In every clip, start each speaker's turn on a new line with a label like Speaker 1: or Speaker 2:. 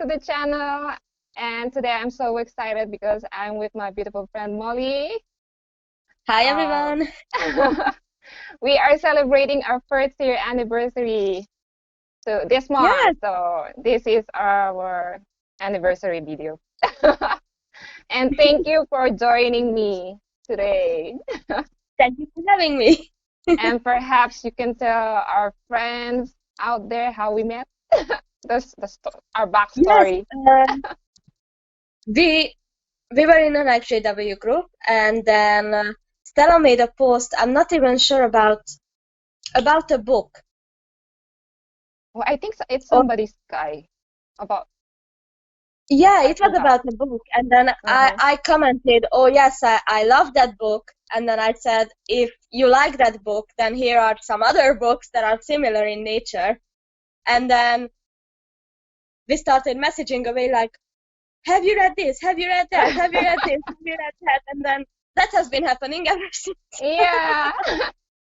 Speaker 1: the channel. And today I'm so excited because I'm with my beautiful friend Molly.
Speaker 2: Hi
Speaker 1: Uh,
Speaker 2: everyone.
Speaker 1: we are celebrating our first year anniversary this month.
Speaker 2: Yes,
Speaker 1: So this is our anniversary video. And thank you for joining me today.
Speaker 2: thank you for having me.
Speaker 1: And perhaps you can tell our friends out there how we met. Our
Speaker 2: Yes,
Speaker 1: backstory.
Speaker 2: we were in an ExJw group, and then Stella made a post. I'm not even sure about a book.
Speaker 1: Well, I think it's
Speaker 2: Or
Speaker 1: somebody's guy about.
Speaker 2: yeah,
Speaker 1: I
Speaker 2: it was
Speaker 1: forgot.
Speaker 2: about a book, and then I
Speaker 1: Uh-huh.
Speaker 2: I commented, "Oh yes, I love that book." And then I said, "If you like that book, then here are some other books that are similar in nature." And then we started messaging away like, have you read this? Have you read that? Have you read this? Have you read that? And then that has been happening ever since.
Speaker 1: Yeah,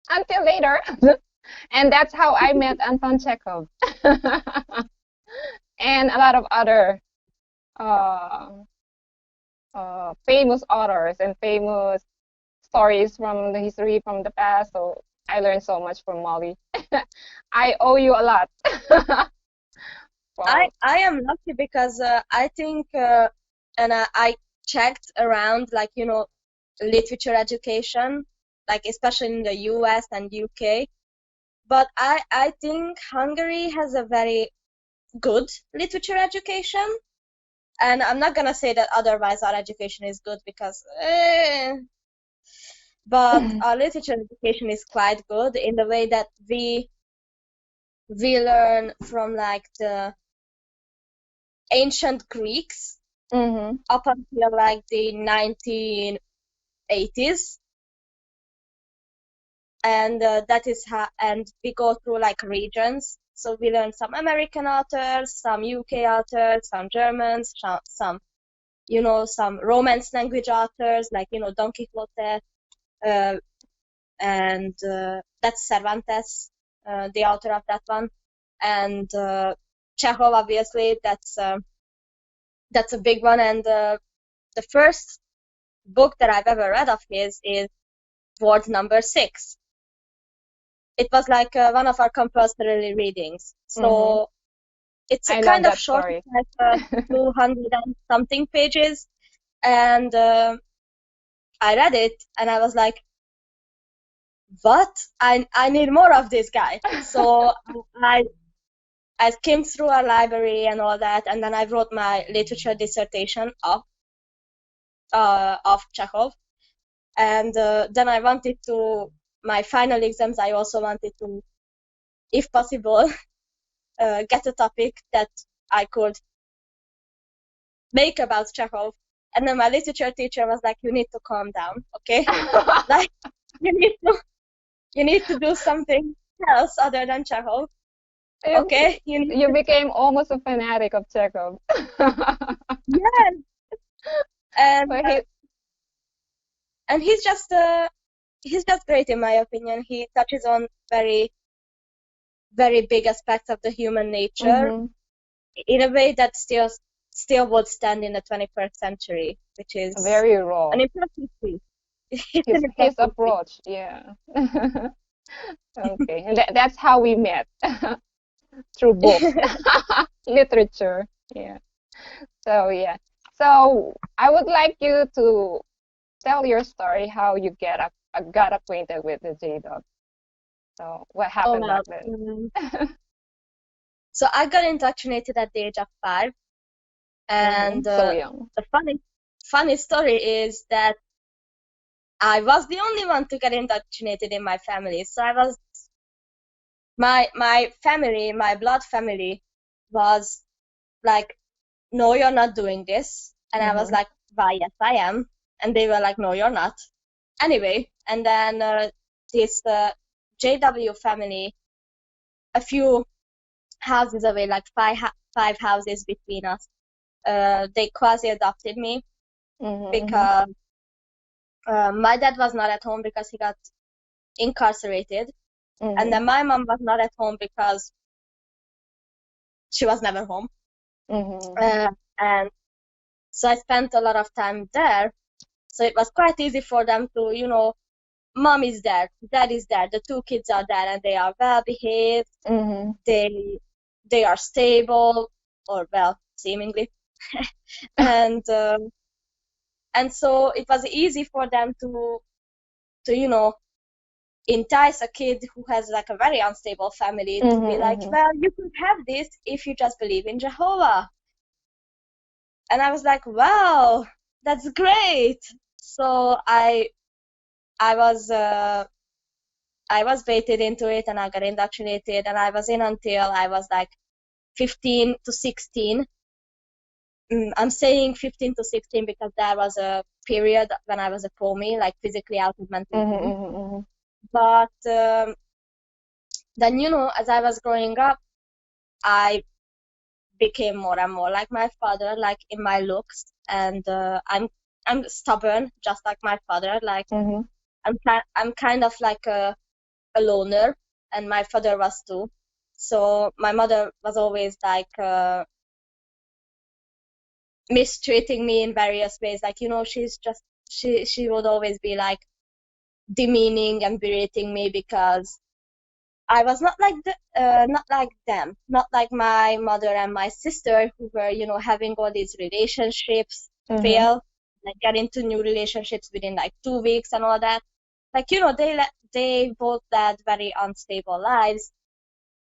Speaker 1: until later. And that's how I met Anton Chekhov and a lot of other uh, famous authors and famous stories from the history from the past. So I learned so much from Molly. I owe you a lot.
Speaker 2: I
Speaker 1: Wow.
Speaker 2: I am lucky because I think and I checked around like literature education, like especially in the US and UK. But I think Hungary has a very good literature education. And I'm not gonna say that otherwise our education is good because but our literature education is quite good in the way that we learn from like the ancient Greeks
Speaker 1: Mm-hmm.
Speaker 2: up until like the 1980s, and that is how, and we go through like regions. So we learn some American authors, some UK authors, some Germans, some some Romance language authors like Don Quixote, uh, and that's Cervantes, the author of that one, and Chekhov, obviously, that's a big one. And the first book that I've ever read of his is Ward Number 6. It was like one of our compulsory readings.
Speaker 1: Mm-hmm.
Speaker 2: So it's a
Speaker 1: I love
Speaker 2: kind of
Speaker 1: that
Speaker 2: short,
Speaker 1: story.
Speaker 2: like 200 and something pages. And I read it and I was like, what? I need more of this guy. So I I came through our library and all that, and then I wrote my literature dissertation of Chekhov. And then I wanted to, my final exams, I also wanted to, if possible, get a topic that I could make about Chekhov. And then my literature teacher was like, "You need to calm down, okay? Like, you need to you need to do something else other than Chekhov,
Speaker 1: You,
Speaker 2: okay? You need
Speaker 1: you
Speaker 2: to."
Speaker 1: became almost a fanatic of Chekhov.
Speaker 2: Yeah, and
Speaker 1: But he,
Speaker 2: and he's just great in my opinion. He touches on very very big aspects of the human nature
Speaker 1: hmm
Speaker 2: in a way that still would stand in the 21st century, which is
Speaker 1: very raw.
Speaker 2: an impressive feat. It's an
Speaker 1: His
Speaker 2: impressive feat.
Speaker 1: approach, yeah. Okay, and that's how we met through books, literature. Yeah. So yeah. So I would like you to tell your story how you got acquainted with the J Dog. So what
Speaker 2: Oh
Speaker 1: happened back
Speaker 2: well.
Speaker 1: then?
Speaker 2: So I got indoctrinated at the age of 5, and
Speaker 1: So young.
Speaker 2: the funny story is that I was the only one to get indoctrinated in my family. So I was my family, my blood family, was like, "No, you're not doing this," and I was
Speaker 1: hmm
Speaker 2: like, "Why, yes, I am," and they were like, "No, you're not." Anyway, and then this JW family, a few houses away, like five houses between us, they quasi adopted me
Speaker 1: hmm
Speaker 2: because my dad was not at home because he got incarcerated, and
Speaker 1: hmm
Speaker 2: then my mom was not at home because she was never home.
Speaker 1: Mm-hmm.
Speaker 2: And so I spent a lot of time there. So it was quite easy for them to, mom is there, dad is there, the two kids are there, and they are well behaved.
Speaker 1: Mm-hmm.
Speaker 2: They are stable, or well, seemingly, and so it was easy for them to entice a kid who has like a very unstable family to be like,
Speaker 1: Mm-hmm.
Speaker 2: well, you could have this if you just believe in Jehovah. And I was like, wow, that's great. So I was baited into it, and I got indoctrinated, and I was in until I was like 15 to 16. I'm saying 15 to 16 because there was a period when I was a POMI, like physically out of mental home.
Speaker 1: Mm-hmm.
Speaker 2: But then, as I was growing up, I became more and more like my father, like in my looks, and I'm stubborn, just like my father. Like
Speaker 1: Mm-hmm.
Speaker 2: I'm kind of like a loner, and my father was too. So my mother was always like mistreating me in various ways. Like she would always be like demeaning and berating me because I was not like not like them, not like my mother and my sister who were, having all these relationships
Speaker 1: Mm-hmm.
Speaker 2: fail, like get into new relationships within like 2 weeks and all that. Like, they both led very unstable lives,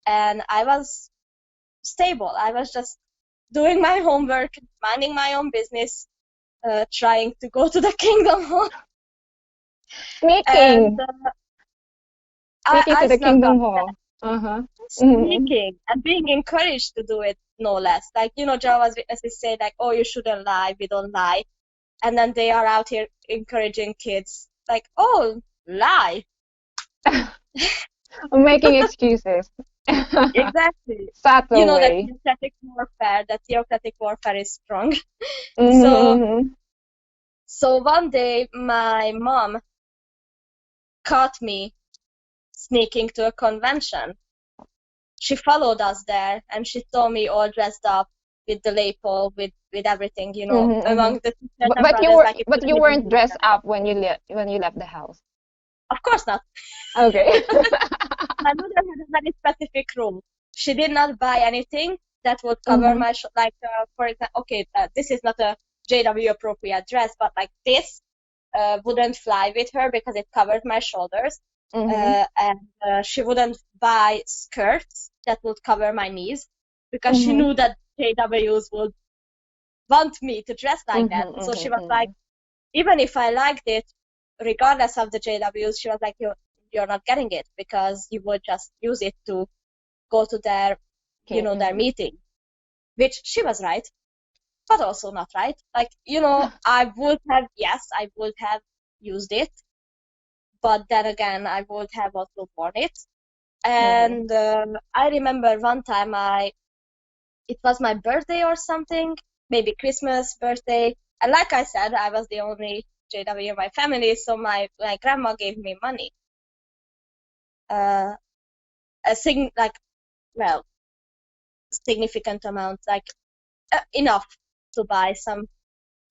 Speaker 2: and I was stable. I was just doing my homework, minding my own business, trying to go to the kingdom hall, and
Speaker 1: Sneaking. Sneaking
Speaker 2: I
Speaker 1: to the
Speaker 2: snuck
Speaker 1: Kingdom
Speaker 2: up.
Speaker 1: Hall. Uh-huh. Mm-hmm.
Speaker 2: Speaking and being encouraged to do it, no less. Like, Jehovah's Witnesses say, like, oh, you shouldn't lie, we don't lie. And then they are out here encouraging kids, like, oh, lie.
Speaker 1: I'm making excuses.
Speaker 2: Exactly. You
Speaker 1: Subtle
Speaker 2: know that
Speaker 1: way.
Speaker 2: theocratic warfare is strong. So,
Speaker 1: Mm-hmm.
Speaker 2: so one day my mom caught me sneaking to a convention. She followed us there, and she saw me all dressed up with the lapel, with everything,
Speaker 1: Mm-hmm. Mm-hmm.
Speaker 2: among the sisters
Speaker 1: But
Speaker 2: and
Speaker 1: but you
Speaker 2: brothers,
Speaker 1: were
Speaker 2: like it
Speaker 1: but
Speaker 2: couldn't
Speaker 1: you
Speaker 2: even
Speaker 1: weren't
Speaker 2: be like
Speaker 1: dressed
Speaker 2: that.
Speaker 1: up when you left the house.
Speaker 2: Of course not.
Speaker 1: Okay.
Speaker 2: My mother had a very specific rule. She did not buy anything that would cover
Speaker 1: Mm-hmm.
Speaker 2: my like, for example, okay, this is not a JW appropriate dress, but like this wouldn't fly with her because it covered my shoulders.
Speaker 1: Mm-hmm.
Speaker 2: And she wouldn't buy skirts that would cover my knees because she
Speaker 1: Mm-hmm.
Speaker 2: knew that JWs would want me to dress like
Speaker 1: Mm-hmm.
Speaker 2: that. So she was like,
Speaker 1: Mm-hmm.
Speaker 2: even if I liked it, regardless of the JWs, she was like, you're not getting it because you would just use it to go to their,
Speaker 1: Okay.
Speaker 2: their
Speaker 1: Mm-hmm.
Speaker 2: meeting, which she was right, but also not right. Like, I would have used it, but then again, I would have also worn it.
Speaker 1: Mm-hmm.
Speaker 2: And I remember one time it was my birthday or something, maybe Christmas, birthday. And like I said, I was the only JW in my family, so my grandma gave me money. Uh, like, well, significant amount, like enough to buy some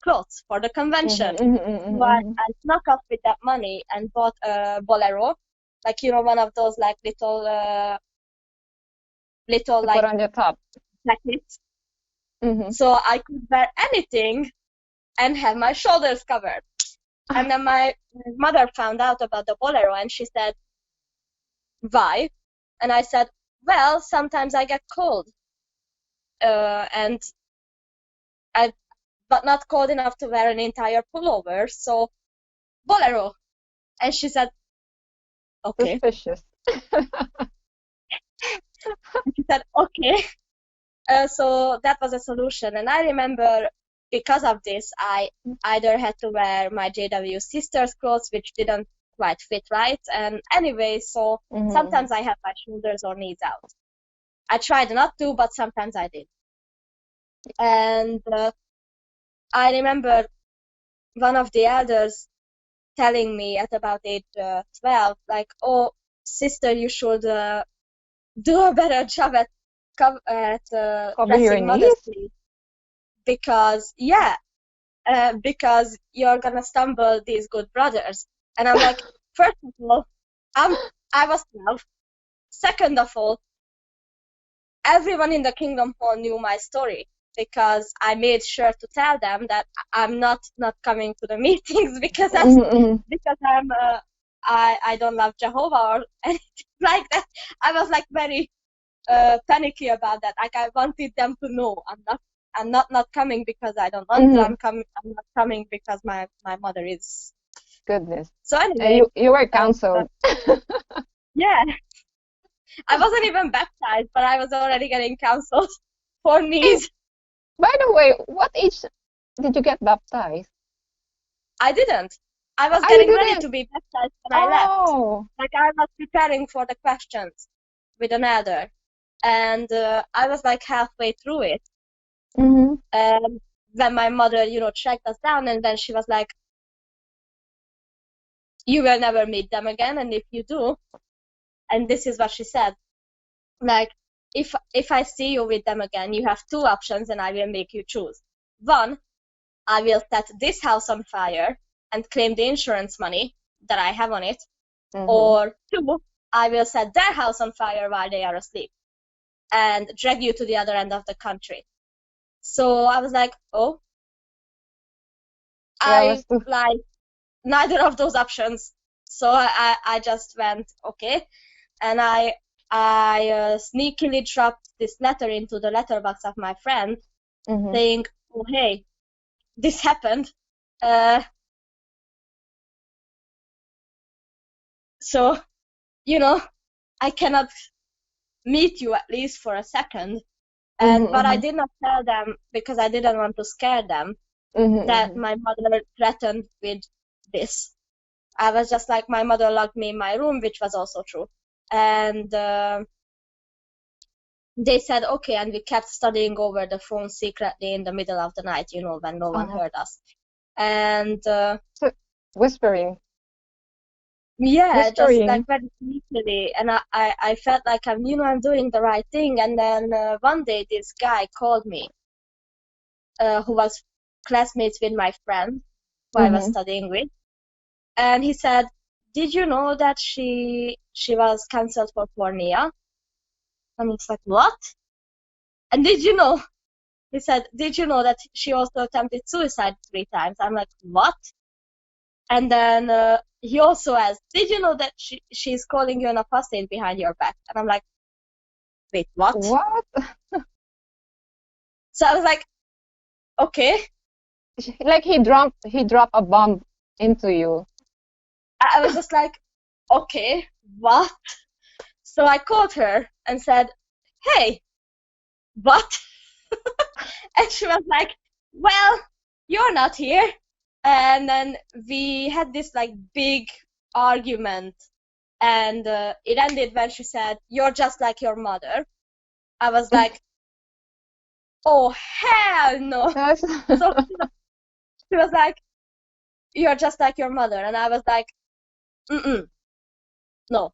Speaker 2: clothes for the convention.
Speaker 1: Mm-hmm. Mm-hmm.
Speaker 2: So I,
Speaker 1: Mm-hmm.
Speaker 2: I snuck off with that money and bought a bolero, like, one of those like little
Speaker 1: To put
Speaker 2: like
Speaker 1: on your top.
Speaker 2: jackets,
Speaker 1: Mm-hmm.
Speaker 2: so I could wear anything and have my shoulders covered. And then my mother found out about the bolero, and she said, why? And I said, well, sometimes I get cold, and I, but not cold enough to wear an entire pullover, so bolero. And she said, okay.
Speaker 1: Suspicious.
Speaker 2: And she said, okay. So that was a solution. And I remember because of this, I either had to wear my JW sister's clothes, which didn't quite fit right. And anyway, so
Speaker 1: Mm-hmm.
Speaker 2: sometimes I had my shoulders or knees out. I tried not to, but sometimes I did. And I remember one of the elders telling me at about age 12, like, oh, sister, you should do a better job at
Speaker 1: Cover your
Speaker 2: dressing
Speaker 1: knees?
Speaker 2: modestly. because because you're gonna stumble these good brothers. And I'm like, first of all, I was 12. Second of all, everyone in the Kingdom Hall knew my story because I made sure to tell them that I'm not coming to the meetings because I don't love Jehovah or anything like that. I was like very panicky about that. Like I wanted them to know I'm not coming because I don't want to. I'm not coming because my mother is.
Speaker 1: Goodness.
Speaker 2: So
Speaker 1: And
Speaker 2: anyway,
Speaker 1: you were counseled.
Speaker 2: yeah, I wasn't even baptized, but I was already getting counseled for knees.
Speaker 1: By the way, what age did you get baptized?
Speaker 2: I didn't. I was
Speaker 1: You
Speaker 2: getting ready
Speaker 1: didn't?
Speaker 2: to be baptized when I left.
Speaker 1: Oh.
Speaker 2: Like I was preparing for the questions with an elder, and I was like halfway through it. And when my mother, tracked us down, and then she was like, "You will never meet them again, and if you do," and this is what she said, like, if I see you with them again, you have two options, and I will make you choose. One, I will set this house on fire and claim the insurance money that I have on it. Or two, I will set their house on fire while they are asleep and drag you to the other end of the country. So I was like, oh, I like neither of those options. So I just went, okay. And I sneakily dropped this letter into the letterbox of my friend saying, oh, hey, this happened. So, I cannot meet you at least for a second. But I did not tell them because I didn't want to scare them that my mother threatened with this. I was just like, my mother locked me in my room, which was also true. And they said, okay, and we kept studying over the phone secretly in the middle of the night, when no one heard us. And
Speaker 1: so whispering.
Speaker 2: Yeah, just like very sneakily, and I felt like I'm doing the right thing. And then one day this guy called me, who was classmates with my friend who I was studying with, and he said, "Did you know that she was cancelled for pornea?" And it's like, what? And did you know? He said, "Did you know that she also attempted suicide 3 times?" I'm like, what? And then he also asked, "Did you know that she's calling you an apostate behind your back?" And I'm like, wait, what?
Speaker 1: What?
Speaker 2: So I was like, okay.
Speaker 1: Like he dropped a bomb into you.
Speaker 2: I was just like, okay, what? So I called her and said, hey, what? And she was like, well, you're not here. And then we had this like big argument, and it ended when she said, "You're just like your mother." I was like, oh hell no. So she was like, "You're just like your mother," and I was like, no.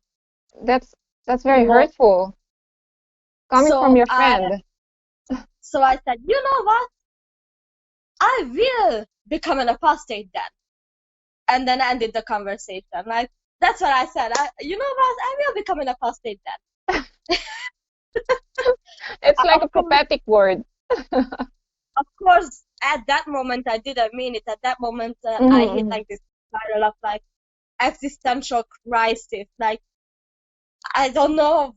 Speaker 1: That's very hurtful coming from your
Speaker 2: So
Speaker 1: friend.
Speaker 2: So I said, you know what? I will become an apostate then. And then ended the conversation. Like, that's what I said. You know what? I will become an apostate then.
Speaker 1: It's like a prophetic word.
Speaker 2: Of course, at that moment, I didn't mean it. At that moment, I hit like this spiral of like existential crisis. Like, I don't know,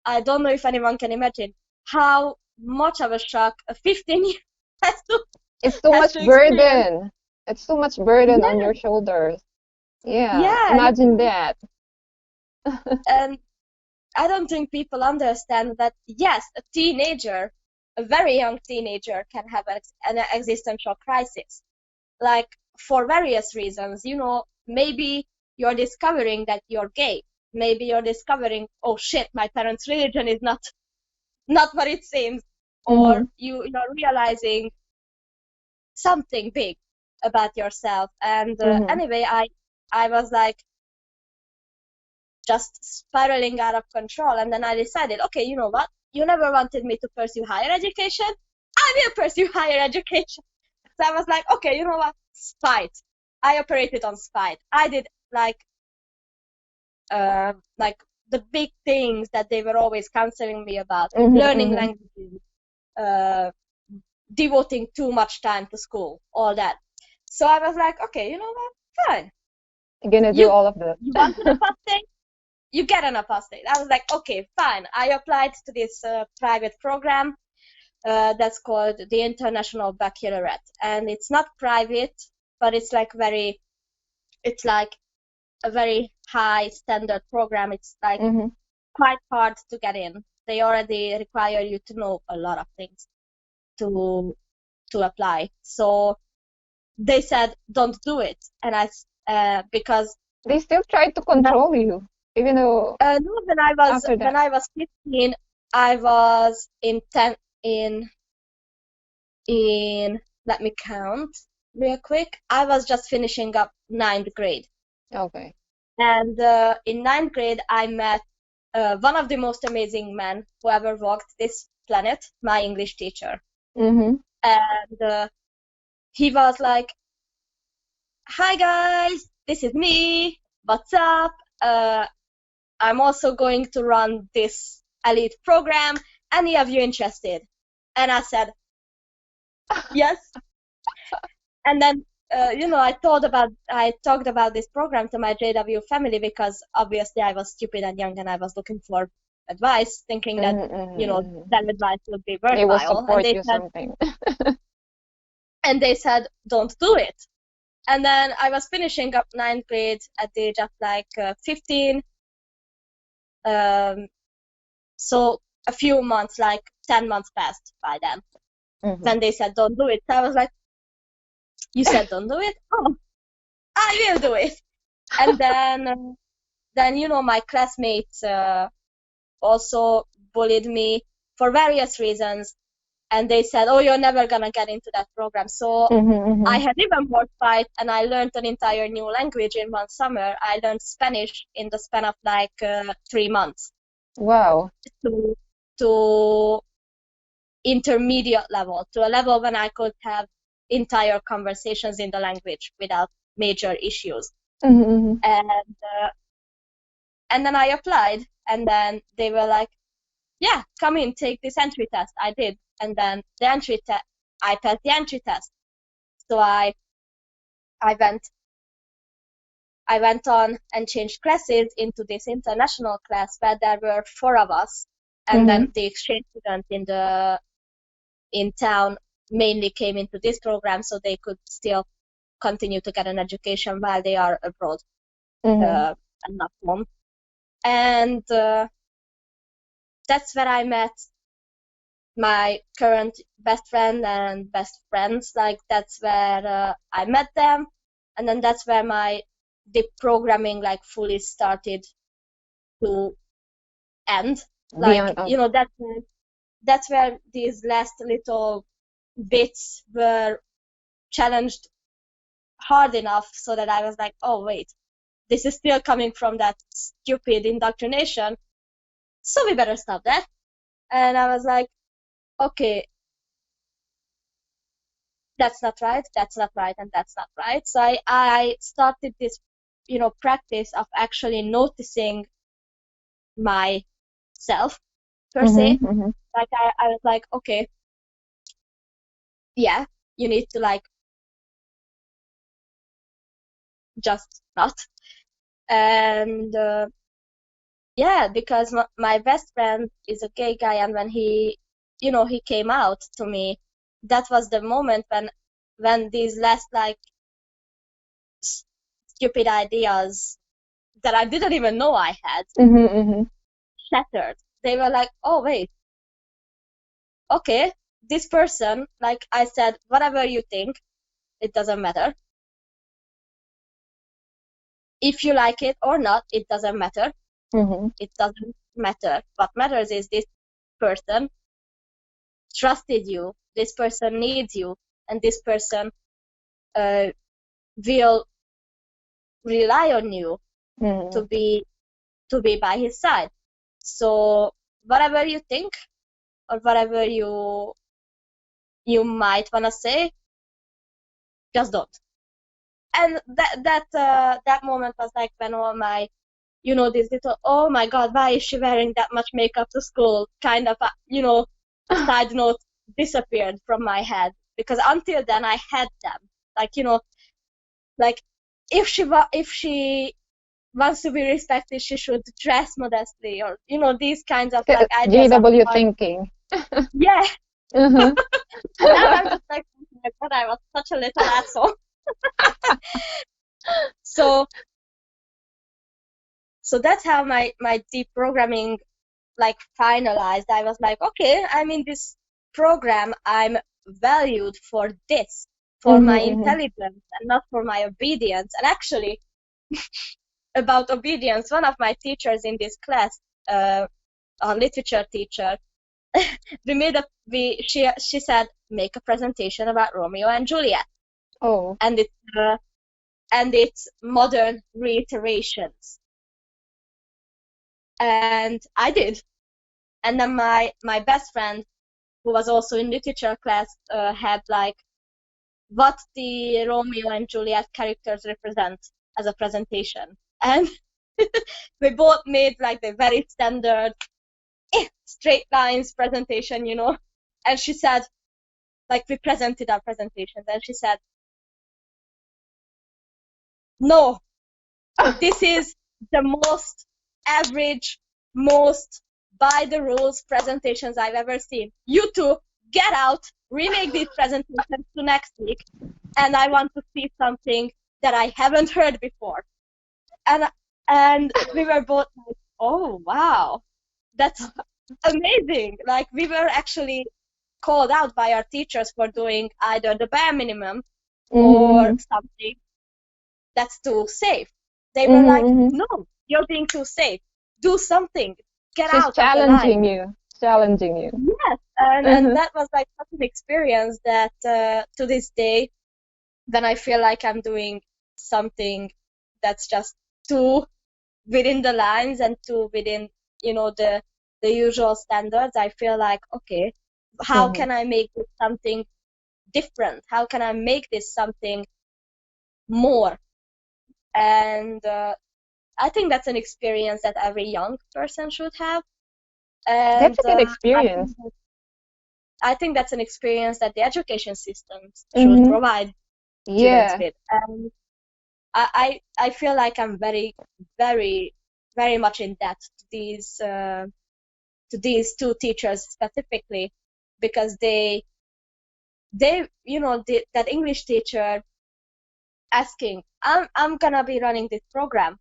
Speaker 2: I don't know if anyone can imagine how much of a shock a 15-year has to.
Speaker 1: It's too much burden. It's too much burden on your shoulders. Yeah, imagine that.
Speaker 2: And I don't think people understand that, yes, a teenager, a very young teenager, can have an existential crisis. Like, for various reasons. Maybe you're discovering that you're gay. Maybe you're discovering, oh shit, my parents' religion is not what it seems. Or you're realizing something big about yourself. And anyway, I was like just spiraling out of control. And then I decided, okay, you know what? You never wanted me to pursue higher education. I will pursue higher education. So I was like, okay, you know what? Spite. I operated on spite. I did like the big things that they were always counseling me about, learning languages, devoting too much time to school, all that. So I was like, okay, you know what? Fine.
Speaker 1: You're gonna do all of that.
Speaker 2: You want an apostate? You get an apostate. I was like, okay, fine. I applied to this private program that's called the International Baccalaureate, and it's not private, but it's like a very high standard program. It's like quite hard to get in. They already require you to know a lot of things to apply. So they said, don't do it. And because
Speaker 1: they still tried to control you, even though
Speaker 2: no, when I was 15, I was in let me count real quick. I was just finishing up 9th grade.
Speaker 1: Okay.
Speaker 2: And in 9th grade, I met one of the most amazing men who ever walked this planet, my English teacher. And he was like, hi guys, this is me, what's up? I'm also going to run this elite program. Any of you interested? And I said, yes. And then, I talked about this program to my JW family because obviously I was stupid and young and I was looking for advice, thinking that, that advice would be worthwhile.
Speaker 1: They will support you something.
Speaker 2: And they said, don't do it. And then I was finishing up 9th grade at the age of 15. So a few months, 10 months passed by then. When they said, don't do it. So I was like, you said don't do it? Oh, I will do it. And then my classmates also bullied me for various reasons. And they said, oh, you're never going to get into that program. So I had even more fight, and I learned an entire new language in one summer. I learned Spanish in the span of 3 months.
Speaker 1: Wow.
Speaker 2: To intermediate level, to a level when I could have entire conversations in the language without major issues. And then I applied, and then they were like, yeah, come in, take this entry test. I did. And then I passed the entry test. So I went on and changed classes into this international class where there were 4 of us. And then the exchange students in town mainly came into this program so they could still continue to get an education while they are abroad and not home. And that's where I met my current best friend and best friends. That's where I met them, and then that's where the programming fully started to end. That's where these last little bits were challenged hard enough so that I was like, oh wait, this is still coming from that stupid indoctrination, so we better stop that. And I was like, okay, that's not right, and that's not right. So I started this, practice of actually noticing myself per se. I was like, okay, yeah, you need to just not. And yeah, because my best friend is a gay guy, and when he came out to me, that was the moment when these last stupid ideas that I didn't even know I had shattered. They were like, oh wait, okay, this person, I said, whatever you think, it doesn't matter. If you like it or not, it doesn't matter. It doesn't matter. What matters is this person trusted you, this person needs you, and this person will rely on you to be by his side. So whatever you think or whatever you you might wanna say, just don't. And that moment was like when all my, this little, oh my God, why is she wearing that much makeup to school? Kind of, side note disappeared from my head, because until then I had them. Like, like if she wants to be respected, she should dress modestly, or these kinds of like ideas of
Speaker 1: JW
Speaker 2: art.
Speaker 1: thinking.
Speaker 2: Yeah.
Speaker 1: Uh-huh.
Speaker 2: And now I'm just like, oh my God, I was such a little asshole. So that's how my deprogramming like finalized. I was like, okay, I'm in this program, I'm valued for this, for my intelligence and not for my obedience. And actually, about obedience, one of my teachers in this class, a literature teacher, she said, make a presentation about Romeo and Juliet.
Speaker 1: Oh.
Speaker 2: And it's modern reiterations. And I did. And then my best friend, who was also in literature class, had like what the Romeo and Juliet characters represent as a presentation. And we both made like the very standard straight lines presentation, And she said, like, we presented our presentations, and she said, no, this is the most average, most by the rules presentations I've ever seen. You two, get out, remake these presentations to next week, and I want to see something that I haven't heard before. And we were both like, oh wow, that's amazing. Like, we were actually called out by our teachers for doing either the bare minimum or something that's too safe. They were like, no, you're being too safe. Do something. Get
Speaker 1: She's
Speaker 2: out of the line.
Speaker 1: challenging you.
Speaker 2: Yes, and that was like such an experience that to this day, when I feel like I'm doing something that's just too within the lines and too within, the usual standards, I feel like, okay, how can I make this something different? How can I make this something more? And I think that's an experience that every young person should have. And
Speaker 1: That's a good experience.
Speaker 2: I think that's an experience that the education systems should provide students with. And I feel like I'm very, very, very much in debt to these two teachers specifically, because they that English teacher asking, I'm gonna be running this program.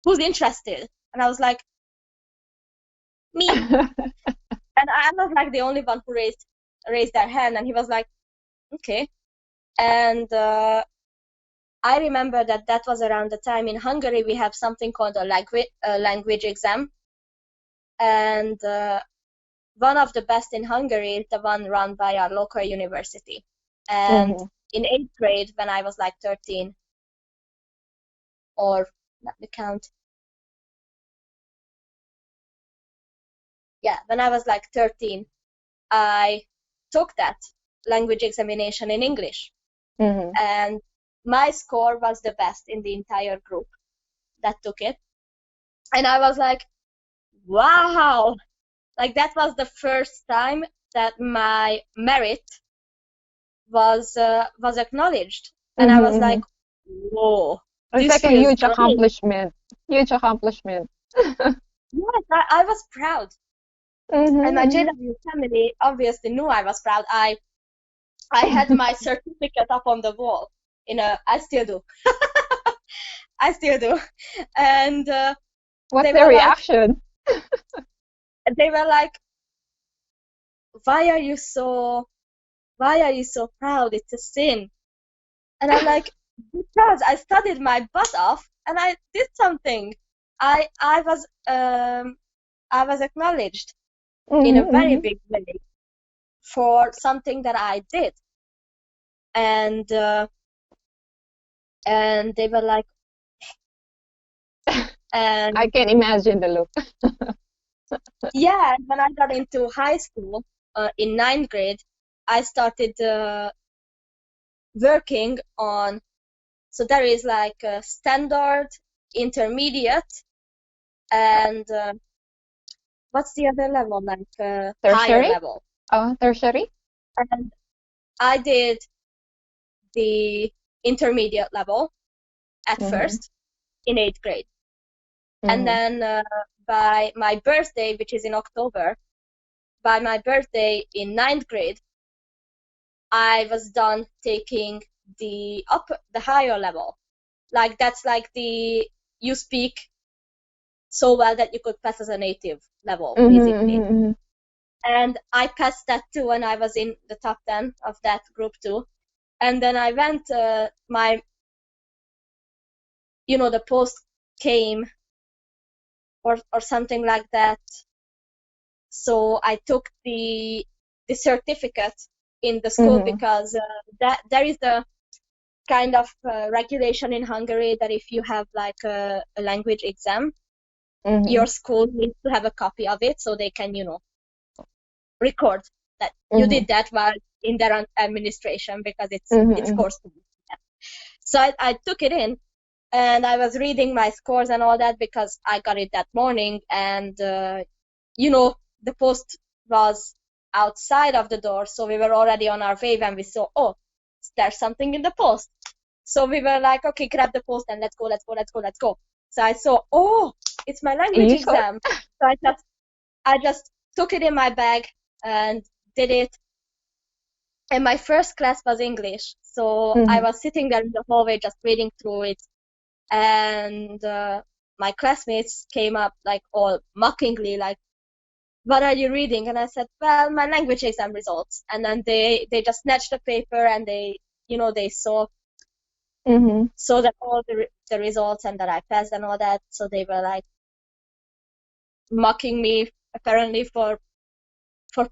Speaker 2: Who's interested? And I was like, me. And I was like the only one who raised their hand, and he was like, okay. And I remember that was around the time in Hungary we have something called a language exam, and one of the best in Hungary is the one run by our local university. And in 8th grade, when I was like 13, or let me count. Yeah, when I was like 13, I took that language examination in English. And my score was the best in the entire group that took it. And I was like, wow, like that was the first time that my merit was acknowledged. And I was like, whoa,
Speaker 1: it's
Speaker 2: this
Speaker 1: like a
Speaker 2: feels
Speaker 1: huge
Speaker 2: great.
Speaker 1: accomplishment. Huge accomplishment.
Speaker 2: Yes, I was proud. And my JW family obviously knew I was proud. I had my certificate up on the wall. I still do. I still do. And
Speaker 1: what's their reaction?
Speaker 2: They were like, why are you so proud? It's a sin. And I'm like, because I studied my butt off and I did something. I was acknowledged in a very big way for something that I did. And they were like, and
Speaker 1: I can imagine the look.
Speaker 2: yeah, when I got into high school in 9th grade, I started working on, so there is like a standard, intermediate, and what's the other level, like higher
Speaker 1: Tertiary?
Speaker 2: level.
Speaker 1: Oh, tertiary?
Speaker 2: And I did the intermediate level at first in 8th grade. And then by my birthday, which is in October, by my birthday in 9th grade, I was done taking the higher level. Like that's like you speak so well that you could pass as a native level, basically. And I passed that too, and I was in the top 10 of that group too. And then I went, the post came or something like that. So I took the certificate in the school because that there is a kind of regulation in Hungary that if you have like a language exam, your school needs to have a copy of it so they can, record that you did that while in their administration because it's course. So I took it in, and I was reading my scores and all that because I got it that morning, and the post was outside of the door, so we were already on our way when we saw, oh, there's something in the post. So we were like, okay, grab the post and let's go. So I saw, oh, it's my language exam. So I just took it in my bag and did it. And my first class was English. So I was sitting there in the hallway just reading through it. And my classmates came up like all mockingly, like, what are you reading? And I said, well, my language exam results. And then they just snatched the paper and they saw that all the results and that I passed and all that. So they were like mocking me apparently for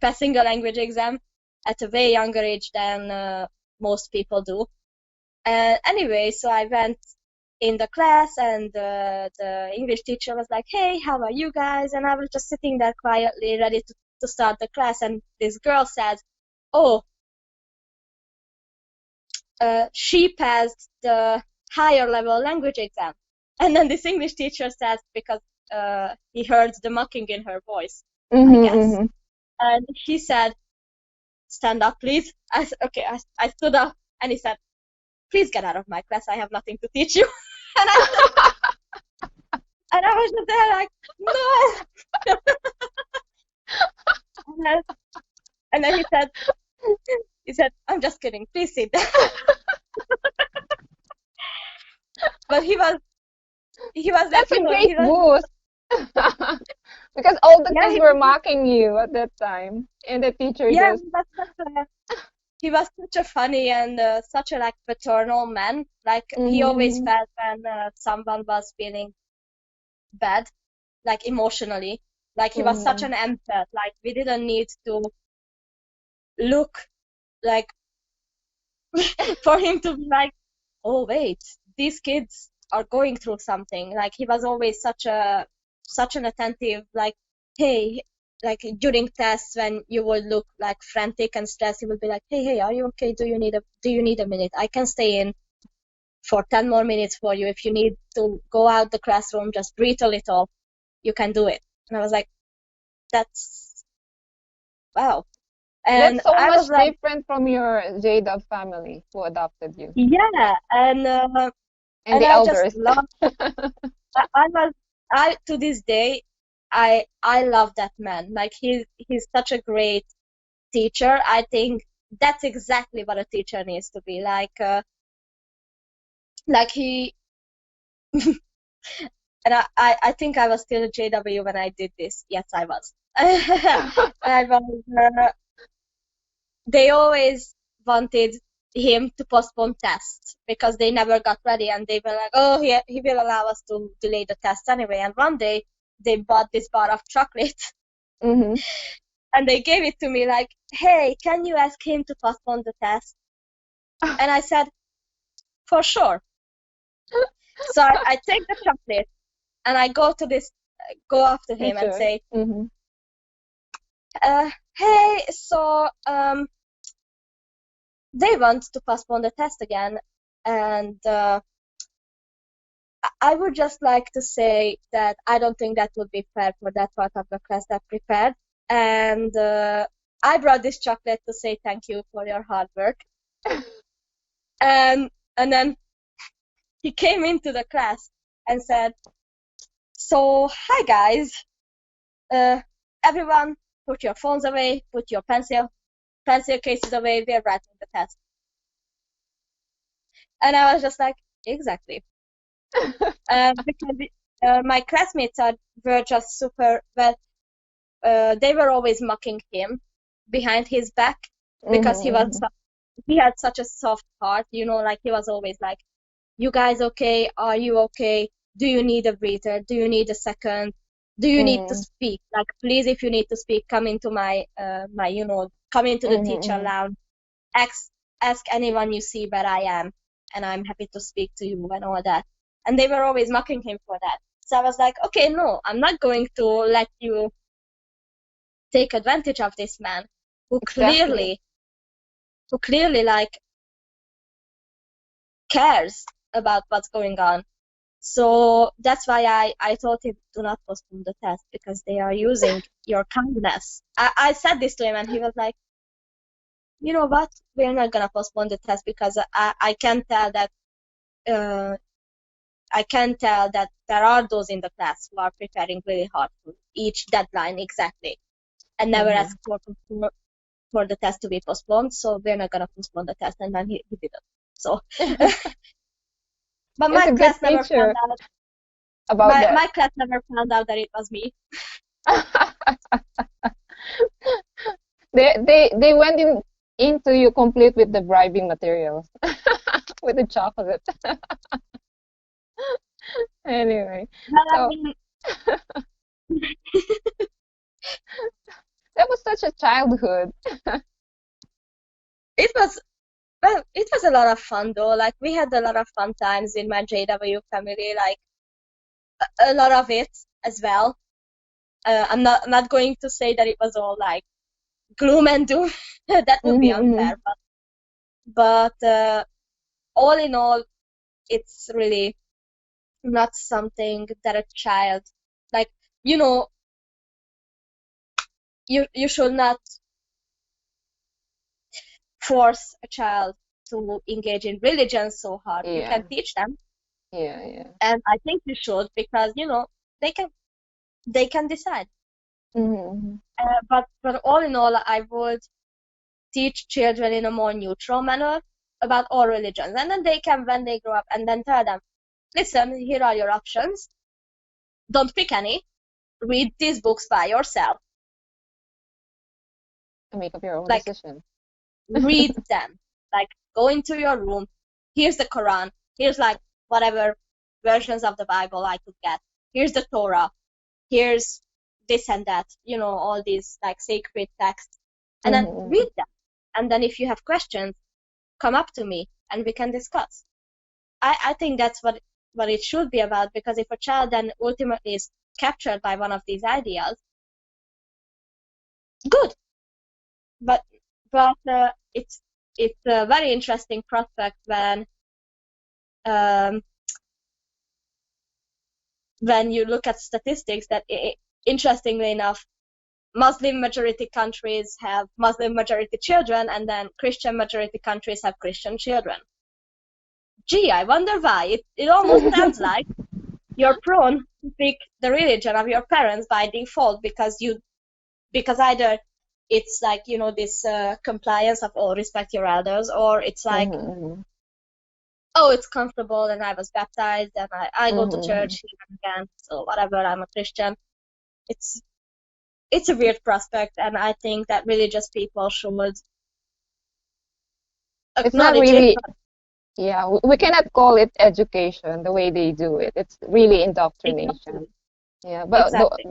Speaker 2: passing a language exam at a way younger age than most people do. Anyway, so I went in the class and the English teacher was like, hey, how are you guys? And I was just sitting there quietly ready to start the class, and this girl said, oh, she passed the higher level language exam. And then this English teacher said, because he heard the mocking in her voice, I guess. And he said, stand up, please. I said, okay, I stood up, and he said, please get out of my class. I have nothing to teach you. And I was just there like, no. And then he said, I'm just kidding. Please sit down. But he was
Speaker 1: That's
Speaker 2: like,
Speaker 1: a great boost. Because all the kids were mocking you at that time, and the teacher just
Speaker 2: he was such a funny and such a like paternal man. Like he always felt when someone was feeling bad, like emotionally. Like he was such an empath. Like we didn't need to look like for him to be like, oh wait, these kids are going through something. Like he was always such an attentive, like, hey, like during tests when you would look like frantic and stressed, he would be like, hey, are you okay? Do you need a minute? I can stay in for 10 more minutes for you. If you need to go out the classroom, just breathe a little, you can do it. And I was like, that's wow. And
Speaker 1: that's so
Speaker 2: I
Speaker 1: much
Speaker 2: was like,
Speaker 1: different from your Jada family who adopted you.
Speaker 2: yeah, and
Speaker 1: the
Speaker 2: I
Speaker 1: elders.
Speaker 2: just love. I to this day, I love that man. Like he's such a great teacher. I think that's exactly what a teacher needs to be. Like he. And I think I was still a JW when I did this. Yes, I was. I was. They always wanted him to postpone tests because they never got ready, and they were like, oh, he will allow us to delay the test anyway. And one day they bought this bar of chocolate and they gave it to me like, hey, can you ask him to postpone the test? And I said, for sure. So I take the chocolate and I go up to him and say, hey, so they want to postpone the test again, and I would just like to say that I don't think that would be fair for that part of the class that prepared. And I brought this chocolate to say thank you for your hard work. And then he came into the class and said, "So, hi guys, everyone, put your phones away, put your pencil cases away. We're writing the test." And I was just like, exactly. Because my classmates were just super well. They were always mocking him behind his back because he had such a soft heart, like he was always like, "You guys okay? Are you okay? Do you need a breather? Do you need a second? Do you need to speak? Like, please, if you need to speak, come into come into the teacher lounge. Ask anyone you see where I am, and I'm happy to speak to you," and all that. And they were always mocking him for that. So I was like, okay, no, I'm not going to let you take advantage of this man who
Speaker 1: Exactly.
Speaker 2: clearly like cares about what's going on. So that's why I told him, do not postpone the test, because they are using your kindness. I said this to him, and he was like, "You know what? We're not gonna postpone the test because I can tell that there are those in the class who are preparing really hard for each deadline exactly, and never ask for the test to be postponed. So we're not gonna postpone the test." And then he didn't. So, but
Speaker 1: He's
Speaker 2: my
Speaker 1: a good
Speaker 2: class never found
Speaker 1: teacher
Speaker 2: out.
Speaker 1: about that.
Speaker 2: My class never found out that it was me.
Speaker 1: They went into you complete with the bribing materials with the chocolate. Anyway,
Speaker 2: But I
Speaker 1: so
Speaker 2: mean,
Speaker 1: that was such a childhood.
Speaker 2: it was it was a lot of fun though. Like, we had a lot of fun times in my JW family. Like, a lot of it as well. I'm not going to say that it was all like gloom and doom. That would be unfair. But all in all, it's really not something that a child, like, you should not force a child to engage in religion so hard. You
Speaker 1: Yeah,
Speaker 2: can teach them,
Speaker 1: yeah.
Speaker 2: and I think you should, because they can decide.
Speaker 1: Mm-hmm.
Speaker 2: But all in all, I would teach children in a more neutral manner about all religions, and then they can, when they grow up, and then tell them, "Listen, here are your options. Don't pick any. Read these books by yourself.
Speaker 1: Make up your own
Speaker 2: Like,
Speaker 1: decision.
Speaker 2: read them. Like, go into your room. Here's the Quran. Here's like whatever versions of the Bible I could get. Here's the Torah. Here's this and that. All these like sacred texts, and then
Speaker 1: Mm-hmm.
Speaker 2: read them. And then if you have questions, come up to me and we can discuss." I think that's what it should be about, because if a child then ultimately is captured by one of these ideas, good. But it's a very interesting prospect um, when you look at statistics that, interestingly enough, Muslim majority countries have Muslim majority children, and then Christian majority countries have Christian children. Gee, I wonder why. It almost sounds like you're prone to pick the religion of your parents by default, because either it's like, this compliance of, "Oh, respect your elders," or it's like,
Speaker 1: Mm-hmm.
Speaker 2: "Oh, it's comfortable and I was baptized and I go to
Speaker 1: Mm-hmm.
Speaker 2: church here and again, so whatever, I'm a Christian." It's it's a weird prospect, and I think that religious people should
Speaker 1: It's not
Speaker 2: acknowledge it.
Speaker 1: really, yeah, we cannot call it education the way they do it. It's really
Speaker 2: Exactly.
Speaker 1: indoctrination. Yeah,
Speaker 2: Exactly.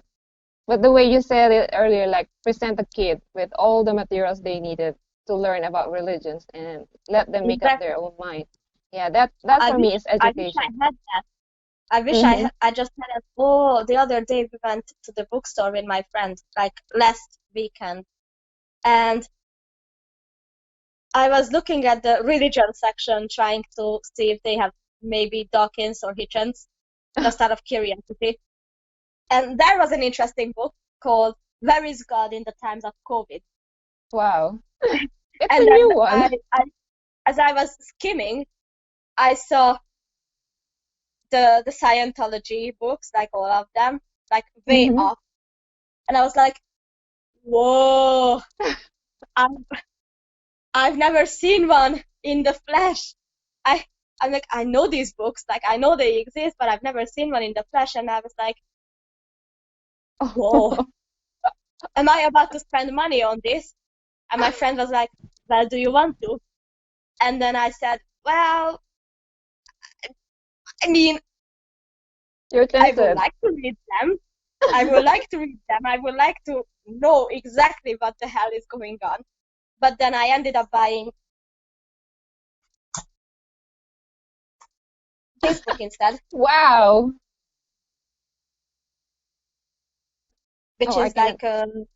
Speaker 1: but the way you said it earlier, like present a kid with all the materials they needed to learn about religions and let them make up their
Speaker 2: Exactly.
Speaker 1: own mind. Yeah, that
Speaker 2: I
Speaker 1: for
Speaker 2: wish
Speaker 1: me is
Speaker 2: I wish I
Speaker 1: education.
Speaker 2: had that. I wish
Speaker 1: Mm-hmm.
Speaker 2: I just had it. Oh, the other day we went to the bookstore with my friend, like last weekend, and I was looking at the religion section, trying to see if they have maybe Dawkins or Hitchens, just out of curiosity. And there was an interesting book called Where is God in the Times of COVID?
Speaker 1: Wow. It's a
Speaker 2: And then
Speaker 1: new one.
Speaker 2: as I was skimming, I saw the Scientology books, like all of them, like way
Speaker 1: Hmm.
Speaker 2: up. And I was like, whoa, I've, I've never seen one in the flesh. I'm like, I know these books, like I know they exist, but I've never seen one in the flesh. And I was like, whoa, am I about to spend money on this? And my friend was like, well, do you want to? And then I said, well, I mean,
Speaker 1: You're
Speaker 2: I would
Speaker 1: tempted.
Speaker 2: like to read them. I would like to read them. I would like to know exactly what the hell is going on. But then I ended up buying this book instead,
Speaker 1: Wow.
Speaker 2: which
Speaker 1: Oh, I
Speaker 2: is
Speaker 1: cannot.
Speaker 2: like an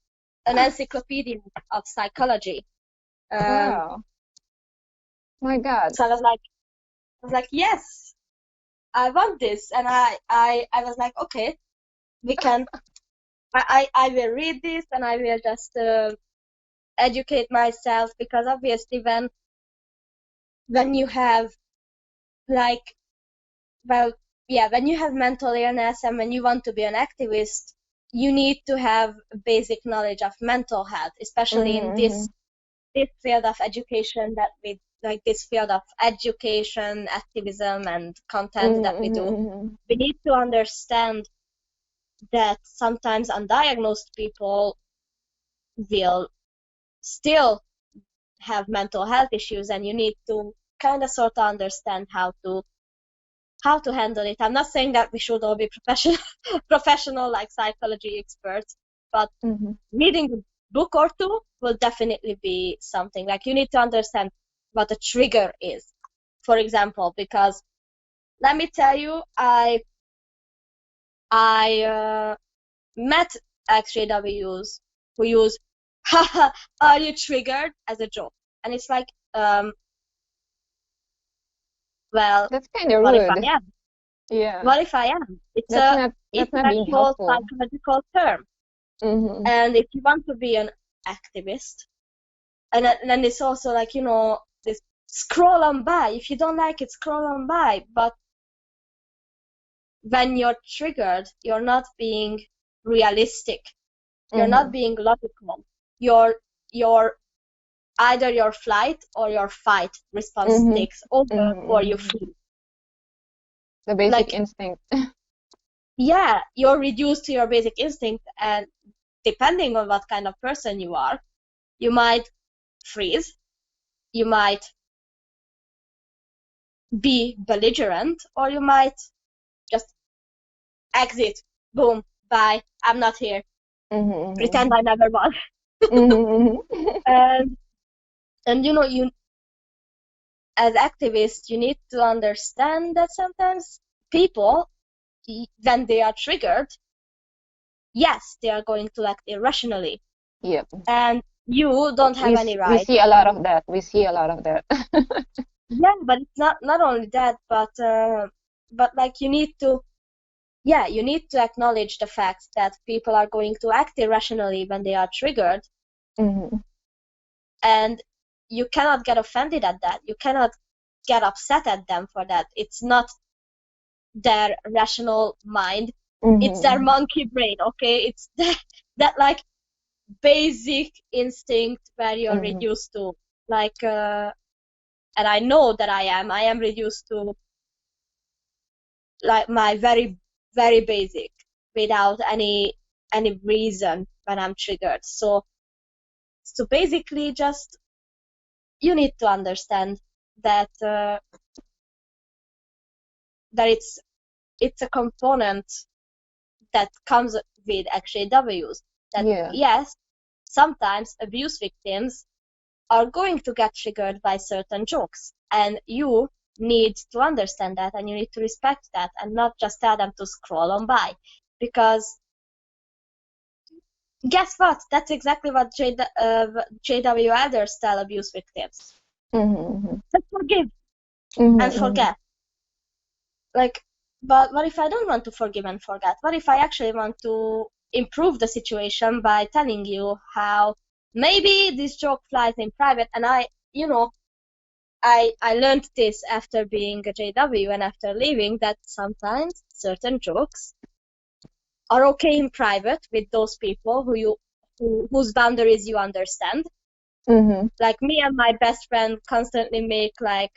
Speaker 2: encyclopedia of psychology.
Speaker 1: Wow. My God.
Speaker 2: So I was like, yes, I want this, and I was like, okay, we can. I will read this, and I will just educate myself, because obviously when you have like, well, yeah, when you have mental illness and when you want to be an activist, you need to have basic knowledge of mental health, especially in
Speaker 1: Hmm.
Speaker 2: this field of education, that we like, this field of education, activism, and content that we do.
Speaker 1: Hmm.
Speaker 2: We need to understand that sometimes undiagnosed people will still have mental health issues, and you need to kind of sort of understand how to handle it. I'm not saying that we should all be professional like psychology experts, but
Speaker 1: Hmm.
Speaker 2: reading a book or two will definitely be something. Like, you need to understand what a trigger is, for example, because let me tell you, I met ExJWs who use haha, are you triggered, as a joke. And it's like, well,
Speaker 1: That's kind of
Speaker 2: what if I
Speaker 1: rude.
Speaker 2: am?
Speaker 1: Yeah.
Speaker 2: What if I am?
Speaker 1: That's not
Speaker 2: It's
Speaker 1: that's
Speaker 2: an
Speaker 1: not being
Speaker 2: actual
Speaker 1: helpful.
Speaker 2: psychological term.
Speaker 1: Hmm.
Speaker 2: And if you want to be an activist, and then it's also like, this scroll on by. If you don't like it, scroll on by. But when you're triggered, you're not being realistic. You're not
Speaker 1: Hmm.
Speaker 2: being logical. Your either your flight or your fight response
Speaker 1: Hmm.
Speaker 2: takes over, or you
Speaker 1: Hmm.
Speaker 2: flee.
Speaker 1: The basic
Speaker 2: Like,
Speaker 1: instinct.
Speaker 2: yeah, you're reduced to your basic instinct, and depending on what kind of person you are, you might freeze, you might be belligerent, or you might just exit. Boom, bye, I'm not here. Pretend
Speaker 1: Hmm.
Speaker 2: I never was.
Speaker 1: Hmm.
Speaker 2: And you, as activists, you need to understand that sometimes people, when they are triggered, yes, they are going to act irrationally,
Speaker 1: Yep.
Speaker 2: and you don't have any
Speaker 1: We
Speaker 2: right
Speaker 1: see a lot
Speaker 2: to.
Speaker 1: of that. We see a lot of that.
Speaker 2: Yeah, but it's not only that, but like, you need to, yeah, you need to acknowledge the fact that people are going to act irrationally when they are triggered,
Speaker 1: Hmm.
Speaker 2: and you cannot get offended at that. You cannot get upset at them for that. It's not their rational mind. It's their
Speaker 1: Hmm.
Speaker 2: monkey brain, okay? It's that like basic instinct where you're
Speaker 1: Hmm.
Speaker 2: reduced to, like, and I know that I am reduced to, like, my very, very basic, without any reason when I'm triggered. So basically, just, you need to understand that that it's a component that comes with XJWs. That,
Speaker 1: Yeah.
Speaker 2: yes, sometimes abuse victims are going to get triggered by certain jokes, and you need to understand that, and you need to respect that, and not just tell them to scroll on by, because guess what? That's exactly what JW elders tell abuse victims.
Speaker 1: Mm-hmm.
Speaker 2: Just forgive and
Speaker 1: Mm-hmm.
Speaker 2: forget. Like, but what if I don't want to forgive and forget? What if I actually want to improve the situation by telling you how maybe this joke flies in private? And you know, I learned this after being a JW and after leaving, that sometimes certain jokes are okay in private with those people whose boundaries you understand.
Speaker 1: Mm-hmm.
Speaker 2: Like me and my best friend constantly make like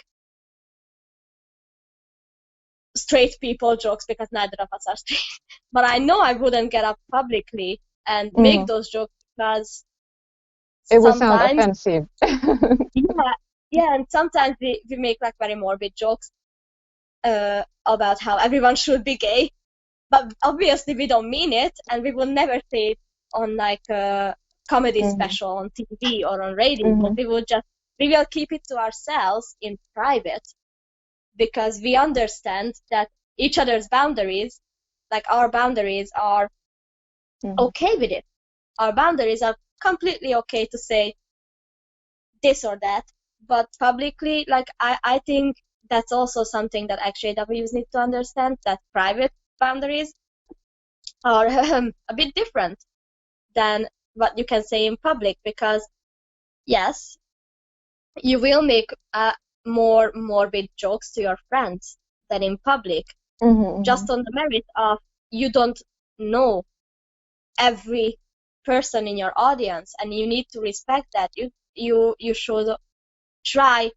Speaker 2: straight people jokes because neither of us are straight. But I know I wouldn't get up publicly and make
Speaker 1: Mm-hmm.
Speaker 2: those jokes because
Speaker 1: It would sound
Speaker 2: sometimes,
Speaker 1: offensive.
Speaker 2: yeah, yeah, and sometimes we make like very morbid jokes about how everyone should be gay. But obviously we don't mean it, and we will never say it on like a comedy
Speaker 1: Mm-hmm.
Speaker 2: special on TV or on radio.
Speaker 1: Mm-hmm.
Speaker 2: We will keep it to ourselves in private because we understand that each other's boundaries, like our boundaries, are
Speaker 1: Mm-hmm.
Speaker 2: okay with it. Our boundaries are completely okay to say this or that, but publicly, like I think that's also something that ExJWs need to understand, that private boundaries are a bit different than what you can say in public, because yes, you will make more morbid jokes to your friends than in public,
Speaker 1: Mm-hmm.
Speaker 2: just on the merit of you don't know every person in your audience, and you need to respect that. You should try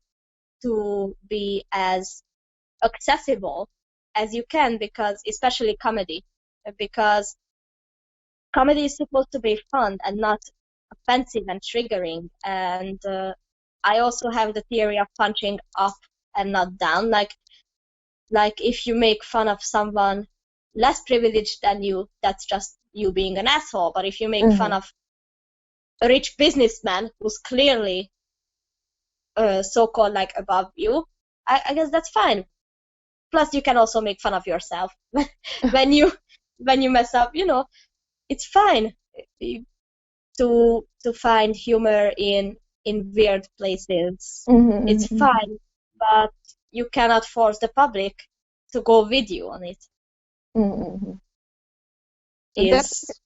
Speaker 2: to be as accessible as you can, because especially comedy, because comedy is supposed to be fun and not offensive and triggering. And I also have the theory of punching up and not down. Like if you make fun of someone less privileged than you, that's just you being an asshole. But if you make fun
Speaker 1: Mm-hmm.
Speaker 2: of a rich businessman who's clearly so-called like above you, I guess that's fine. Plus, you can also make fun of yourself when you when you mess up. It's fine to find humor in weird places. It's
Speaker 1: Mm-hmm.
Speaker 2: fine, but you cannot force the public to go with you on it.
Speaker 1: Mm-hmm. That's
Speaker 2: Is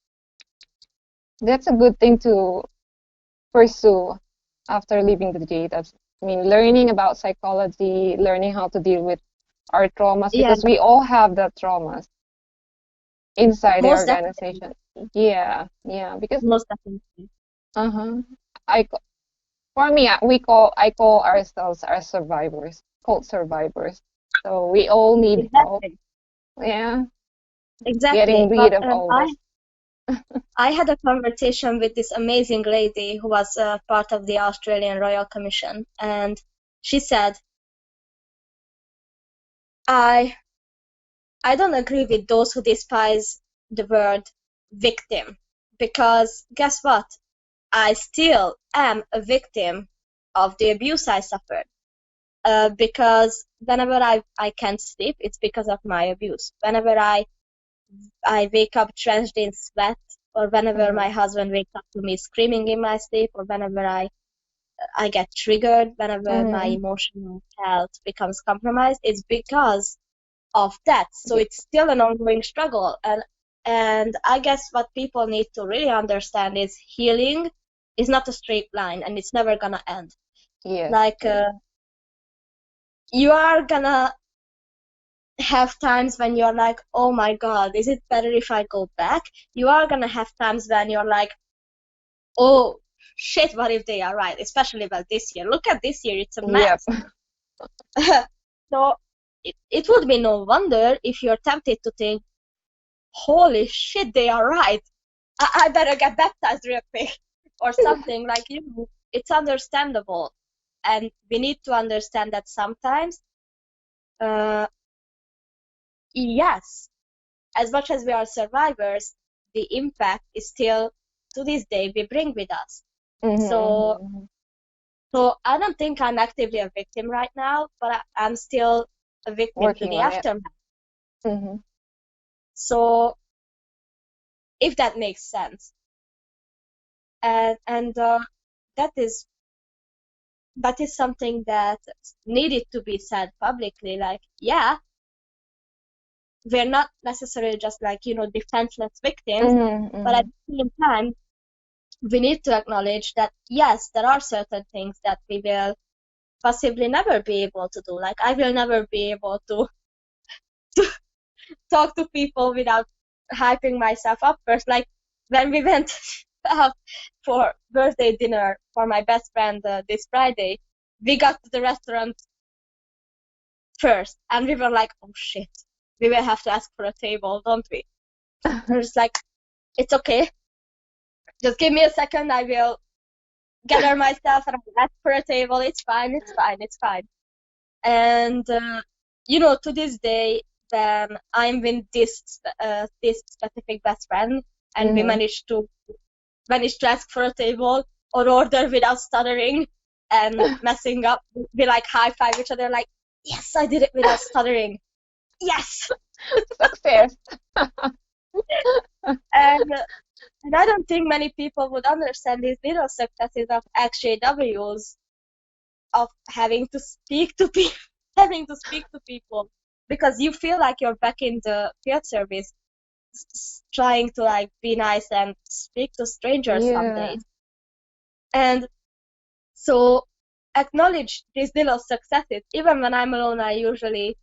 Speaker 1: that's a good thing to pursue after leaving the JTABs. I mean, learning about psychology, learning how to deal with our traumas,
Speaker 2: Yeah,
Speaker 1: because we all have the traumas inside the
Speaker 2: most definitely,
Speaker 1: organization. Yeah, yeah, because
Speaker 2: most definitely.
Speaker 1: uh-huh. I ca- for me, I call ourselves our survivors, cult survivors. So we all need help.
Speaker 2: Exactly,
Speaker 1: Yeah,
Speaker 2: exactly.
Speaker 1: getting rid
Speaker 2: But
Speaker 1: of all this.
Speaker 2: I had a conversation with this amazing lady who was part of the Australian Royal Commission, and she said, I I don't agree with those who despise the word victim, because guess what? I still am a victim of the abuse I suffered. Because whenever I can't sleep, it's because of my abuse. Whenever I wake up drenched in sweat, or whenever
Speaker 1: Mm-hmm.
Speaker 2: my husband wakes up to me screaming in my sleep, or whenever I get triggered, whenever my
Speaker 1: Mm-hmm.
Speaker 2: emotional health becomes compromised, it's because of that. So
Speaker 1: Yeah.
Speaker 2: it's still an ongoing struggle. And I guess what people need to really understand is healing is not a straight line, and it's never gonna end.
Speaker 1: Yes.
Speaker 2: Like
Speaker 1: Yes.
Speaker 2: you are gonna have times when you're like, oh my god, is it better if I go back? You are gonna have times when you're like, oh shit, what if they are right? Especially about this year. Look at this year, it's a
Speaker 1: Yep.
Speaker 2: mess. So it would be no wonder if you're tempted to think, holy shit, they are right. I better get baptized real quick or something. Like, it's understandable. And we need to understand that sometimes, uh, yes, as much as we are survivors, the impact is still, to this day, we bring with us. So,
Speaker 1: Mm-hmm.
Speaker 2: so I don't think I'm actively a victim right now, but I'm still a victim to
Speaker 1: Working
Speaker 2: the
Speaker 1: on it.
Speaker 2: aftermath.
Speaker 1: Mm-hmm.
Speaker 2: So, if that makes sense. And that is that is something that needed to be said publicly. Like, yeah, we're not necessarily just like, defenseless victims, but at the same time, we need to acknowledge that, yes, there are certain things that we will possibly never be able to do. Like, I will never be able to talk to people without hyping myself up first. Like, when we went out for birthday dinner for my best friend this Friday, we got to the restaurant first, and we were like, oh shit, we will have to ask for a table, don't we? We're just like, it's okay, just give me a second, I will gather myself and I'll ask for a table. It's fine, it's fine, it's fine. And to this day, when I'm with this specific best friend, and we managed to ask for a table or order without stuttering and messing up, we like high five each other, like, yes, I did it without stuttering. Yes,
Speaker 1: Success.
Speaker 2: and I don't think many people would understand these little successes of ExJWs, of having to speak to people, because you feel like you're back in the field service, trying to like be nice and speak to strangers some days. And so acknowledge these little successes. Even when I'm alone, I usually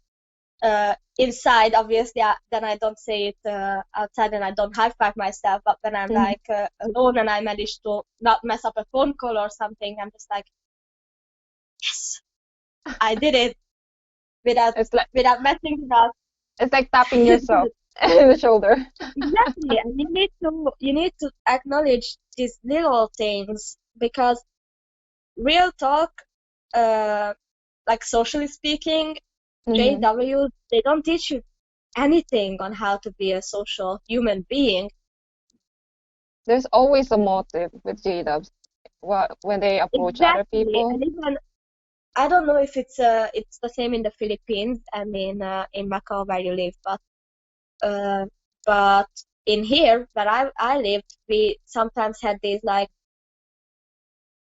Speaker 2: inside, obviously, then I don't say it outside and I don't high five myself. But when I'm like alone and I manage to not mess up a phone call or something, I'm just like, yes, I did it without messing it up.
Speaker 1: It's like tapping yourself in the shoulder.
Speaker 2: Exactly, and you need to acknowledge these little things, because real talk, like socially speaking, JW, they don't teach you anything on how to be a social human being.
Speaker 1: There's always a motive with JDubs when they approach other people.
Speaker 2: And even, I don't know if it's the same in the Philippines and in Macau where you live, but in here where I lived, we sometimes had these like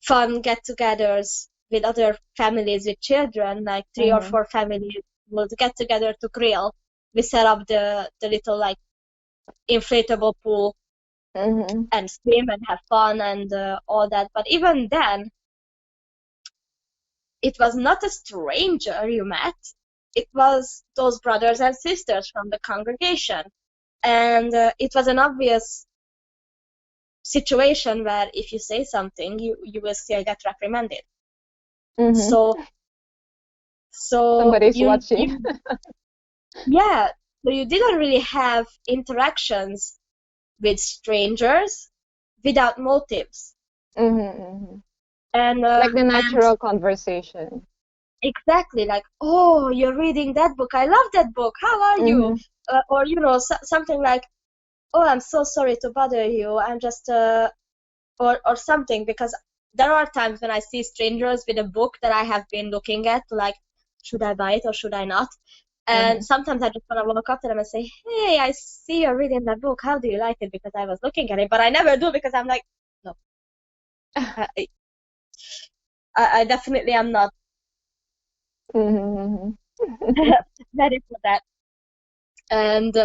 Speaker 2: fun get-togethers with other families with children, like 3 or 4 families would get together to grill. We set up the little like inflatable pool and swim and have fun and all that. But even then, it was not a stranger you met. It was those brothers and sisters from the congregation. And it was an obvious situation where if you say something, you will still get reprimanded. So
Speaker 1: somebody's watching.
Speaker 2: Yeah, so you didn't really have interactions with strangers without motives. And
Speaker 1: like the natural conversation.
Speaker 2: Exactly, like, oh, you're reading that book. I love that book. How are you? Or something like, oh, I'm so sorry to bother you. I'm just or something, because there are times when I see strangers with a book that I have been looking at, like, should I buy it or should I not? And sometimes I just want to walk up to them and say, hey, I see you're reading that book. How do you like it? Because I was looking at it, but I never do, because I'm like, no. I definitely am not ready for that. And,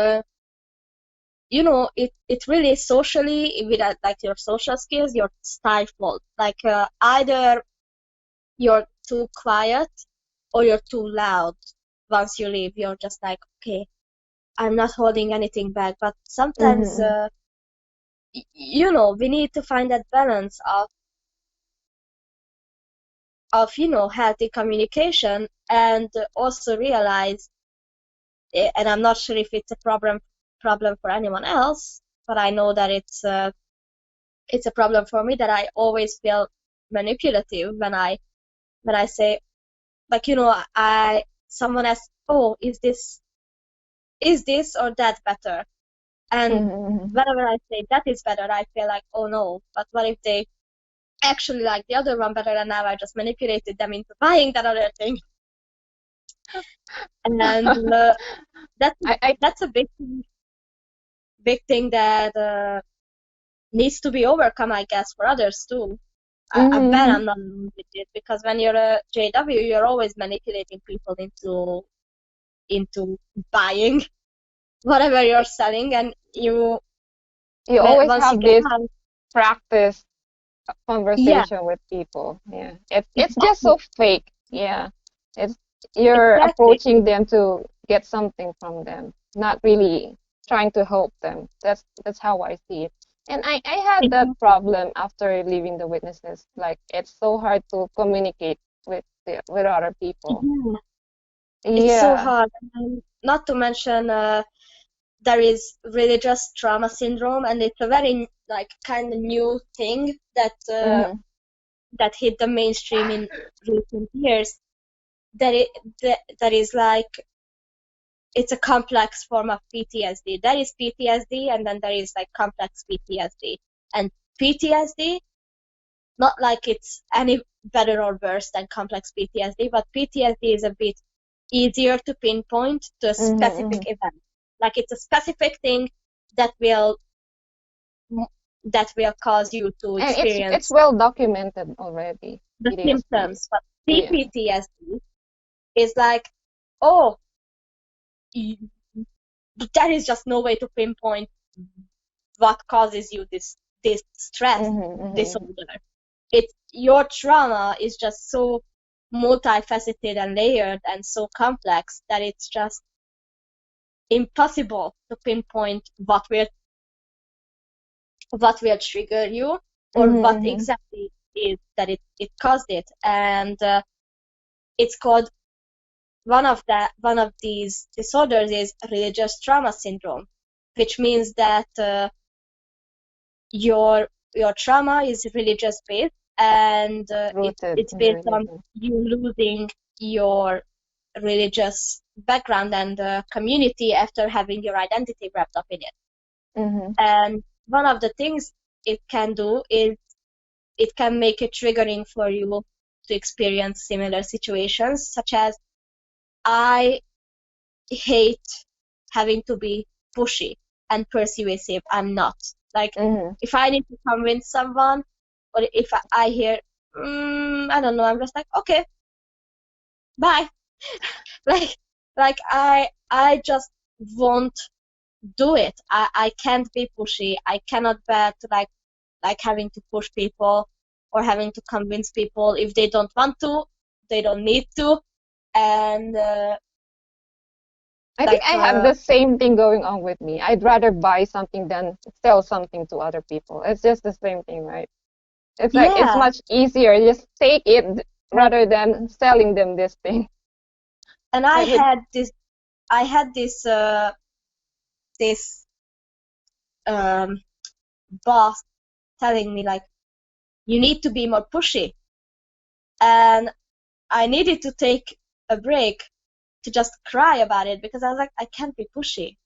Speaker 2: it really socially, with like your social skills, you're stifled. Like either you're too quiet or you're too loud. Once you leave, you're just like, okay, I'm not holding anything back. But sometimes, we need to find that balance of healthy communication, and also realize, and I'm not sure if it's a problem for anyone else, but I know that it's a problem for me, that I always feel manipulative when I say, like, someone asks, oh, is this or that better? And whenever I say that is better, I feel like, oh no, but what if they actually like the other one better, and now I just manipulated them into buying that other thing? And that's a big thing that needs to be overcome, I guess, for others too. I bet
Speaker 1: Mm-hmm.
Speaker 2: I'm not alone with it, because when you're a JW, you're always manipulating people into buying whatever you're selling, and
Speaker 1: You always
Speaker 2: once you
Speaker 1: have
Speaker 2: get
Speaker 1: this
Speaker 2: out,
Speaker 1: practice
Speaker 2: yeah,
Speaker 1: conversation with people. Yeah. It's just
Speaker 2: exactly,
Speaker 1: so fake. Yeah. It's you're
Speaker 2: exactly.
Speaker 1: approaching them to get something from them, not really trying to help them. That's how I see it. And I had that
Speaker 2: Exactly.
Speaker 1: problem after leaving the witnesses. Like it's so hard to communicate with other people.
Speaker 2: Yeah, it's so
Speaker 1: Yeah.
Speaker 2: hard. And not to mention, there is religious trauma syndrome, and it's a very like kind of new thing
Speaker 1: Mm-hmm.
Speaker 2: that hit the mainstream in recent years. That it that is like, it's a complex form of PTSD. There is PTSD, and then there is like complex PTSD. And PTSD, not like it's any better or worse than complex PTSD, but PTSD is a bit easier to pinpoint to a
Speaker 1: Mm-hmm. Mm-hmm.
Speaker 2: specific event. Like it's a specific thing that will that will cause you to
Speaker 1: And it's
Speaker 2: experience
Speaker 1: well documented already.
Speaker 2: the
Speaker 1: PTSD.
Speaker 2: symptoms. But
Speaker 1: Yeah.
Speaker 2: CPTSD is like, oh, there is just no way to pinpoint what causes you this stress
Speaker 1: Mm-hmm. Mm-hmm.
Speaker 2: disorder. It's your trauma is just so multifaceted and layered and so complex that it's just impossible to pinpoint what will trigger you, or
Speaker 1: Mm-hmm.
Speaker 2: what
Speaker 1: Mm-hmm.
Speaker 2: exactly is that it caused it. And it's called, one of these disorders is religious trauma syndrome, which means that your your trauma is religious based, and
Speaker 1: Rooted
Speaker 2: it's
Speaker 1: in the
Speaker 2: based on
Speaker 1: religion.
Speaker 2: you losing your religious background and community after having your identity wrapped up in it.
Speaker 1: Mm-hmm.
Speaker 2: And one of the things it can do is it can make it triggering for you to experience similar situations, such as, I hate having to be pushy and persuasive. I'm not. Like,
Speaker 1: Mm-hmm.
Speaker 2: if I need to convince someone, or if I hear, I don't know, I'm just like, okay, bye. Like, I just won't do it. I can't be pushy. I cannot bear to like having to push people or having to convince people. If they don't want to, they don't need to. And
Speaker 1: I think
Speaker 2: like
Speaker 1: I have the same thing going on with me. I'd rather buy something than sell something to other people. It's just the same thing, right? It's like it's
Speaker 2: yeah,
Speaker 1: much easier just take it rather
Speaker 2: exactly.
Speaker 1: than selling them this thing.
Speaker 2: And
Speaker 1: Like with
Speaker 2: I had this um boss telling me, like, you need to be more pushy, and I needed to take a break to just cry about it, because I was like, I can't be pushy.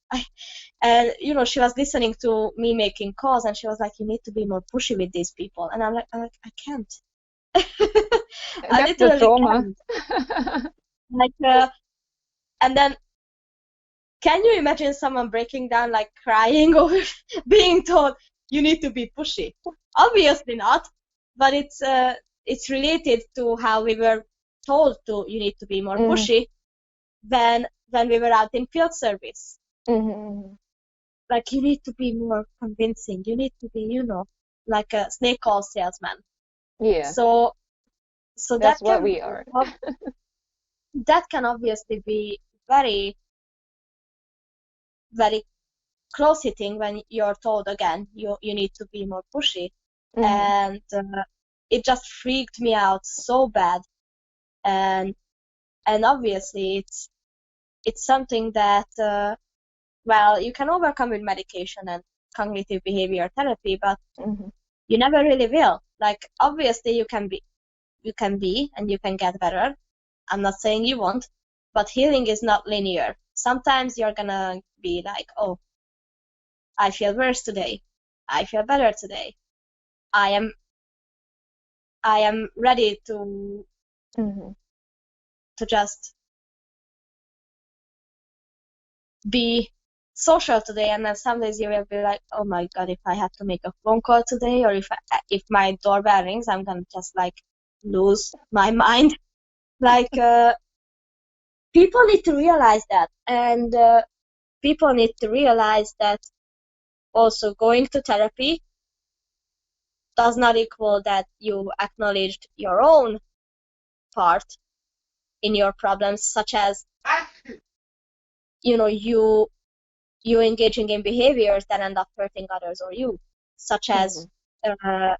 Speaker 2: And she was listening to me making calls, and she was like, you need to be more pushy with these people, and I'm like, I can't. I
Speaker 1: that's the
Speaker 2: literally
Speaker 1: trauma.
Speaker 2: can't. Like, and then, can you imagine someone breaking down, like crying over being told you need to be pushy? Obviously not, but it's related to how we were told to you need to be more
Speaker 1: Mm-hmm.
Speaker 2: pushy when we were out in field service.
Speaker 1: Mm-hmm.
Speaker 2: Like, you need to be more convincing. You need to be, like a snake oil salesman.
Speaker 1: Yeah,
Speaker 2: So so
Speaker 1: that's what we are.
Speaker 2: that can obviously be very, very close hitting when you're told again you need to be more pushy.
Speaker 1: Mm-hmm.
Speaker 2: And it just freaked me out so bad. and and obviously it's something that, well, you can overcome with medication and cognitive behavior therapy, but
Speaker 1: Mm-hmm.
Speaker 2: you never really will. Like, obviously you can be and you can get better. I'm not saying you won't, but healing is not linear. Sometimes you're gonna be like, oh, I feel worse today, I feel better today, i am I am ready
Speaker 1: Mm-hmm.
Speaker 2: to just be social today, and then some days you will be like, oh my God, if I have to make a phone call today, or if my doorbell rings, I'm gonna just like lose my mind. Like people need to realize that, and people need to realize that also going to therapy does not equal that you acknowledged your own part in your problems, such as you engaging in behaviors that end up hurting others or you, such as uh,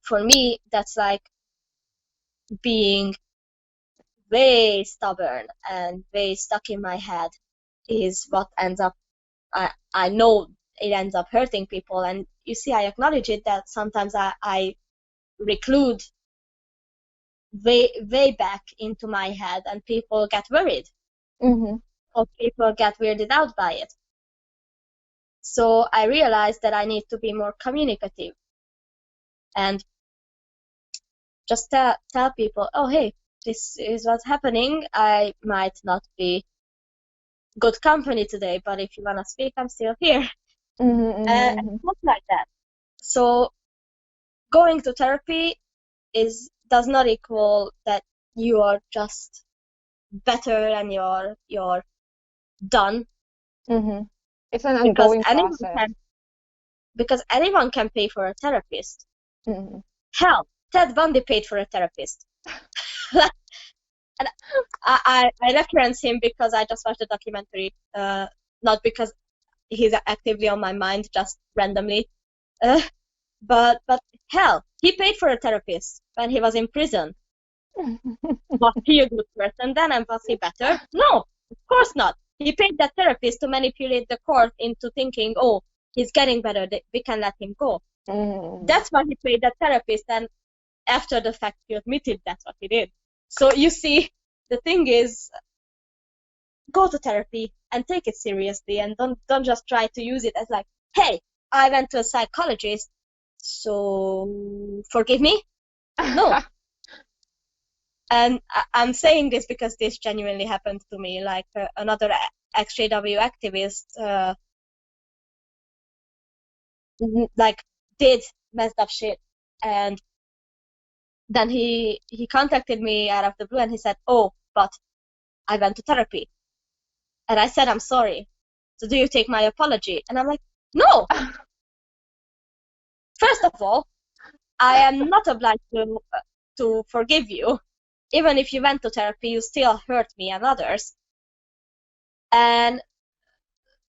Speaker 2: for me, that's like being way stubborn and way stuck in my head is what ends up. I know it ends up hurting people, and you see, I acknowledge it that sometimes I reclude way back into my head, and people get worried or people get weirded out by it. So I realized that I need to be more communicative and just tell people, oh, hey, this is what's happening. I might not be good company today, but if you want to speak, I'm still here. And stuff like that. So going to therapy does not equal that you are just better and you're done.
Speaker 1: It's an ongoing process.
Speaker 2: Because anyone can pay for a therapist. Hell, Ted Bundy paid for a therapist. And I reference him because I just watched the documentary, not because he's actively on my mind, just randomly. But hell, he paid for a therapist when he was in prison. Was he a good person then, and was he better? No, of course not. He paid that therapist to manipulate the court into thinking, oh, he's getting better, we can let him go. That's why he paid that therapist, and after the fact, he admitted that's what he did. So you see, the thing is, go to therapy and take it seriously, and don't just try to use it as like, hey, I went to a psychologist, so forgive me? No. And I'm saying this because this genuinely happened to me. Like another ExJw activist, like did messed up shit, and then he contacted me out of the blue and he said, oh, but I went to therapy. And I said, I'm sorry. So do you take my apology? And I'm like, no. First of all, I am not obliged to forgive you. Even if you went to therapy, you still hurt me and others. And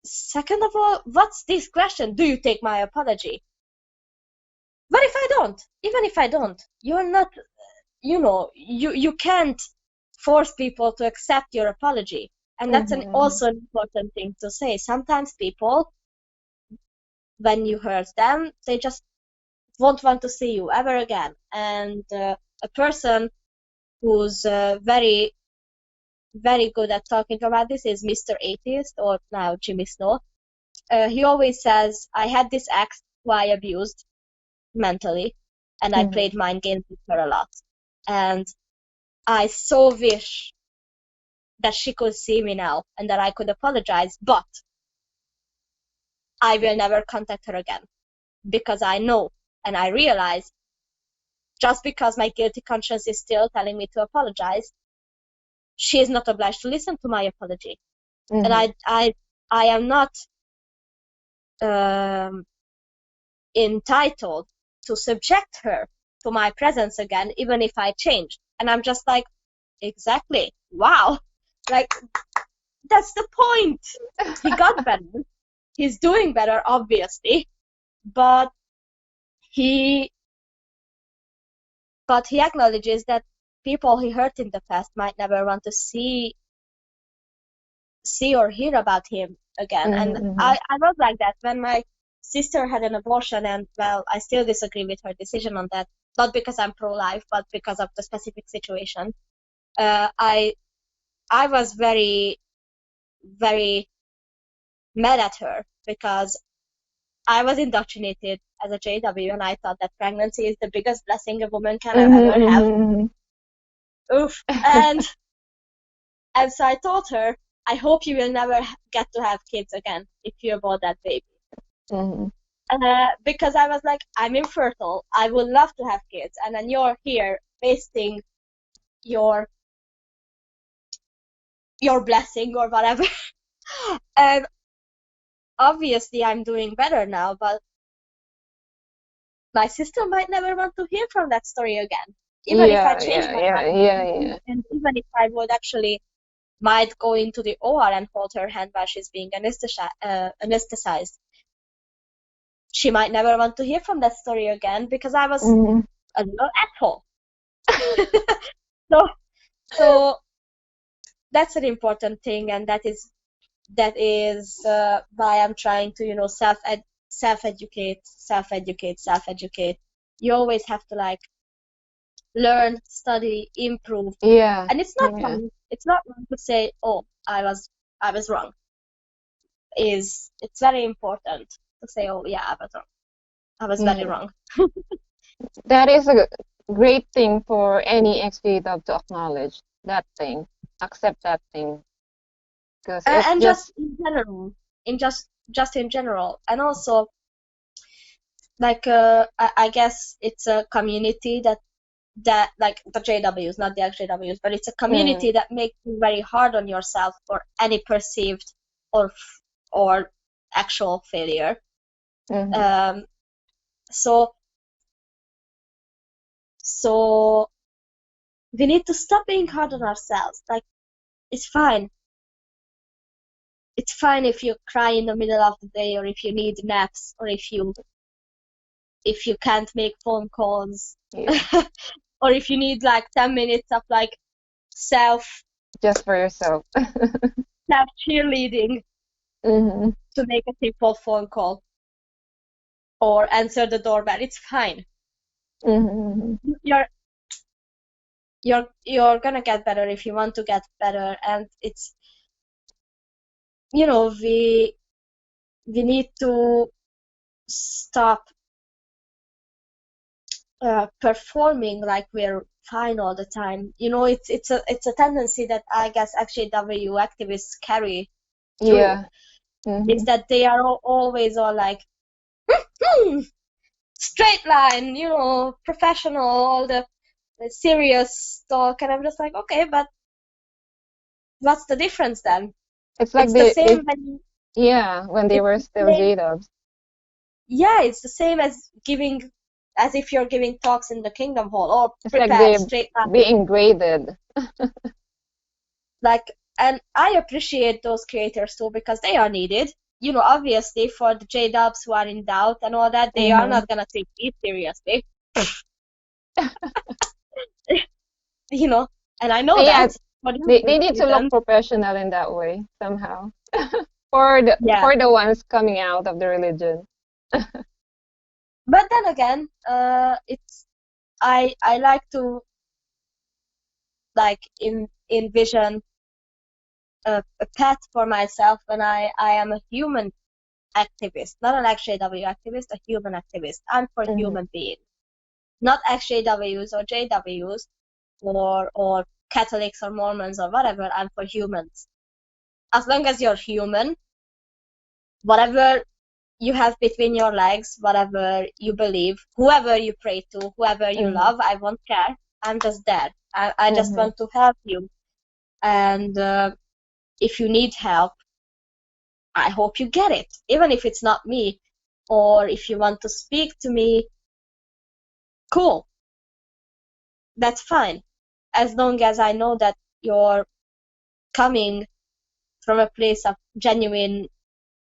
Speaker 2: second of all, what's this question? Do you take my apology? What if I don't? Even if I don't, you're not, you can't force people to accept your apology. And that's also an important thing to say. Sometimes people, when you hurt them, they just won't want to see you ever again. And a person who's very, very good at talking about this is Mr. Atheist, or now Jimmy Snow. He always says, I had this ex who I abused mentally, and I played mind games with her a lot. And I so wish that she could see me now and that I could apologize, but I will never contact her again, because I know and I realize just because my guilty conscience is still telling me to apologize, she is not obliged to listen to my apology. And I am not entitled to subject her to my presence again, even if I change. And I'm just like, exactly, wow, like that's the point. He got better, he's doing better, obviously, but he acknowledges that people he hurt in the past might never want to see or hear about him again. And I was like that when my sister had an abortion, and well, I still disagree with her decision on that, not because I'm pro-life, but because of the specific situation. I was very, very mad at her because I was indoctrinated as a JW, and I thought that pregnancy is the biggest blessing a woman can ever have. Oof. And so I told her, I hope you will never get to have kids again if you abort that baby.
Speaker 1: Mhm.
Speaker 2: Because I was like, I'm infertile. I would love to have kids, and then you're here wasting your blessing or whatever. And obviously, I'm doing better now, but my sister might never want to hear from that story again. Even if I
Speaker 1: Yeah,
Speaker 2: change
Speaker 1: yeah,
Speaker 2: my
Speaker 1: yeah,
Speaker 2: mind,
Speaker 1: yeah, yeah.
Speaker 2: and even if I would actually might go into the OR and hold her hand while she's being anesthetized, she might never want to hear from that story again because I was
Speaker 1: Mhm.
Speaker 2: a little asshole. So, so that's an important thing, and that is why I'm trying to, self-educate. You always have to like learn, study, improve,
Speaker 1: Yeah,
Speaker 2: and it's not
Speaker 1: yeah.
Speaker 2: wrong. It's not wrong to say, "Oh, I was wrong." It's very important to say, "Oh, yeah, I was wrong. I was very
Speaker 1: Yeah.
Speaker 2: wrong."
Speaker 1: That is a great thing for any XJW to acknowledge that thing, accept that thing, because it's
Speaker 2: And just
Speaker 1: just
Speaker 2: in general, in general, and also like I guess it's a community that like the JWs, not the XJWs, but it's a
Speaker 1: mm,
Speaker 2: community that makes you very hard on yourself for any perceived or or actual failure.
Speaker 1: mhm.
Speaker 2: Um, so so we need to stop being hard on ourselves. Like it's fine. It's fine if you cry in the middle of the day, or if you need naps, or if you can't make phone calls,
Speaker 1: Yeah,
Speaker 2: or if you need like 10 minutes of like self
Speaker 1: just for yourself.
Speaker 2: self cheerleading
Speaker 1: Mhm,
Speaker 2: to make a simple phone call or answer the doorbell. It's fine.
Speaker 1: mhm,
Speaker 2: You're you're gonna get better if you want to get better, and it's we need to stop performing like we're fine all the time. It's a tendency that I guess actually W activists carry through.
Speaker 1: yeah.
Speaker 2: It's
Speaker 1: Mhm.
Speaker 2: that they are always all like straight line, professional, all the serious talk, and I'm just like, okay, but what's the difference then?
Speaker 1: It's like
Speaker 2: It's the
Speaker 1: they
Speaker 2: same when
Speaker 1: yeah, when they
Speaker 2: it's
Speaker 1: were
Speaker 2: the
Speaker 1: still
Speaker 2: same,
Speaker 1: J-Dubs.
Speaker 2: yeah, it's the same as if you're giving talks in the Kingdom Hall, or
Speaker 1: It's like
Speaker 2: prepared
Speaker 1: they
Speaker 2: straight line.
Speaker 1: being graded.
Speaker 2: Like, and I appreciate those creators too because they are needed. Obviously for the J-Dubs who are in doubt and all that, they are
Speaker 1: Mhm.
Speaker 2: not gonna take it seriously. you know, and I know
Speaker 1: Yeah,
Speaker 2: that for the
Speaker 1: they
Speaker 2: obvious
Speaker 1: need to look
Speaker 2: reason.
Speaker 1: professional in that way somehow.
Speaker 2: Yeah.
Speaker 1: For the ones coming out of the religion.
Speaker 2: But then again, it's I like to like envision a path for myself when I am a human activist, not an XJW activist, a human activist. I'm for
Speaker 1: Mhm.
Speaker 2: human beings, not XJWs or JWs or Catholics or Mormons or whatever. I'm for humans. As long as you're human, whatever you have between your legs, whatever you believe, whoever you pray to, whoever you
Speaker 1: Mhm.
Speaker 2: love, I won't care. I'm just there. I just
Speaker 1: Mhm.
Speaker 2: want to help you. And if you need help, I hope you get it. Even if it's not me, or if you want to speak to me, cool. That's fine. As long as I know that you're coming from a place of genuine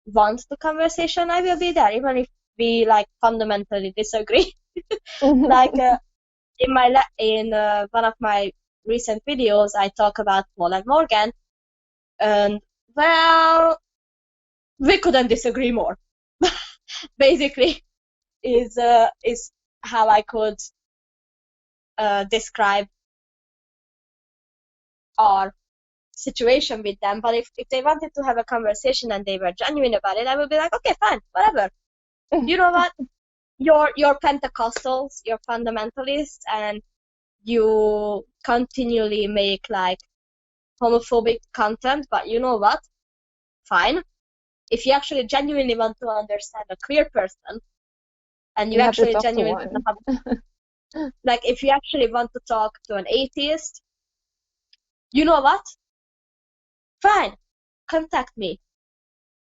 Speaker 2: want to conversation, I will be there, even if we like fundamentally disagree. Like in one of my recent videos, I talk about Paul and Morgan, and well, we couldn't disagree more. Basically, is how I could describe our situation with them. But if they wanted to have a conversation and they were genuine about it, I would be like, okay, fine, whatever. You know what? You're Pentecostals, you're fundamentalists, and you continually make like homophobic content, but you know what? Fine. If you actually genuinely want to understand a queer person, and you
Speaker 1: You have to
Speaker 2: actually
Speaker 1: talk to
Speaker 2: genuinely
Speaker 1: one.
Speaker 2: like, if you actually want to talk to an atheist, you know what? Fine, contact me.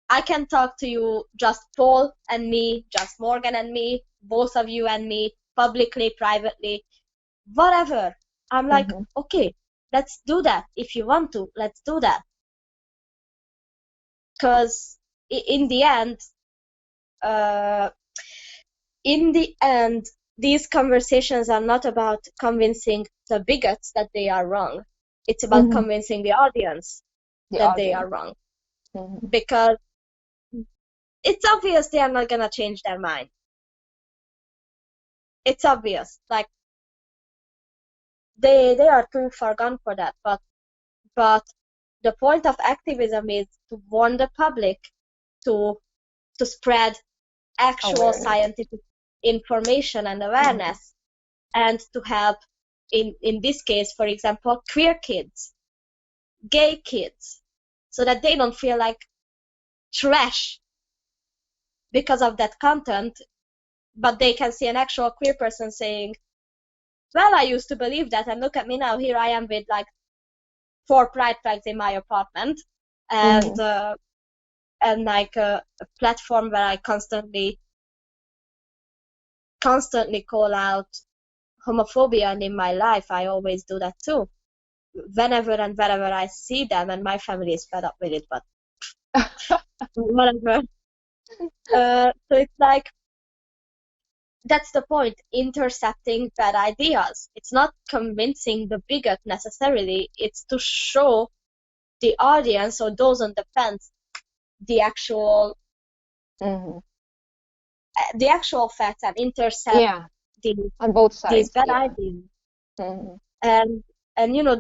Speaker 2: I can talk to you, just Paul and me, just Morgan and me, both of you and me, publicly, privately, whatever. I'm like,
Speaker 1: Mhm.
Speaker 2: okay, let's do that. If you want to, let's do that. Because in the end, uh, these conversations are not about convincing the bigots that they are wrong. It's about
Speaker 1: Mhm.
Speaker 2: convincing the audience
Speaker 1: The
Speaker 2: that they
Speaker 1: audience.
Speaker 2: are wrong.
Speaker 1: Mhm.
Speaker 2: Because it's obvious they are not gonna change their mind. It's obvious. Like, they are too far gone for that. But the point of activism is to warn the public, to spread actual
Speaker 1: Awareness.
Speaker 2: scientific information and
Speaker 1: Mhm.
Speaker 2: awareness, and to help, in this case, for example, queer kids, gay kids, so that they don't feel like trash because of that content, but they can see an actual queer person saying, well, I used to believe that, and look at me now, here I am with like 4 pride flags in my apartment, and
Speaker 1: Mhm.
Speaker 2: like a platform where I constantly call out homophobia, and in my life I always do that too, whenever and wherever I see them, and my family is fed up with it, but whatever. So it's like, that's the point, intercepting bad ideas. It's not convincing the bigot necessarily, it's to show the audience or those on the fence the actual
Speaker 1: Mhm.
Speaker 2: facts, and intercept
Speaker 1: Yeah,
Speaker 2: the,
Speaker 1: on both
Speaker 2: these
Speaker 1: sides.
Speaker 2: bad
Speaker 1: Yeah.
Speaker 2: ideas.
Speaker 1: Mhm.
Speaker 2: And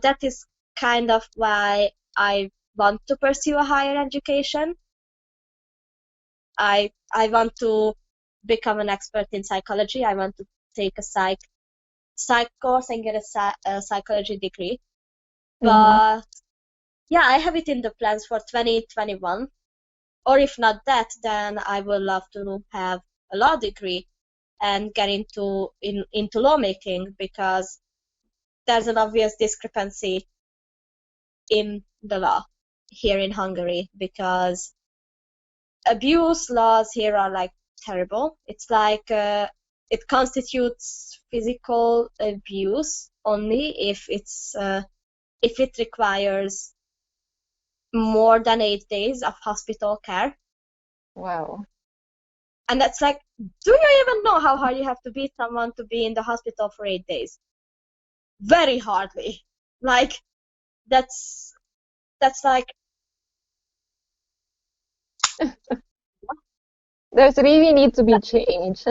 Speaker 2: that is kind of why I want to pursue a higher education. I want to become an expert in psychology. I want to take a psych course and get a psychology degree.
Speaker 1: Mhm.
Speaker 2: But yeah, I have it in the plans for 2021. Or if not that, then I would love to have a law degree and get into lawmaking, because there's an obvious discrepancy in the law here in Hungary, because abuse laws here are like terrible. It's like it constitutes physical abuse only if it requires more than 8 days of hospital care.
Speaker 1: Wow.
Speaker 2: And that's like, do you even know how hard you have to beat someone to be in the hospital for 8 days? Very hardly. Like, that's like,
Speaker 1: There's really need to be change.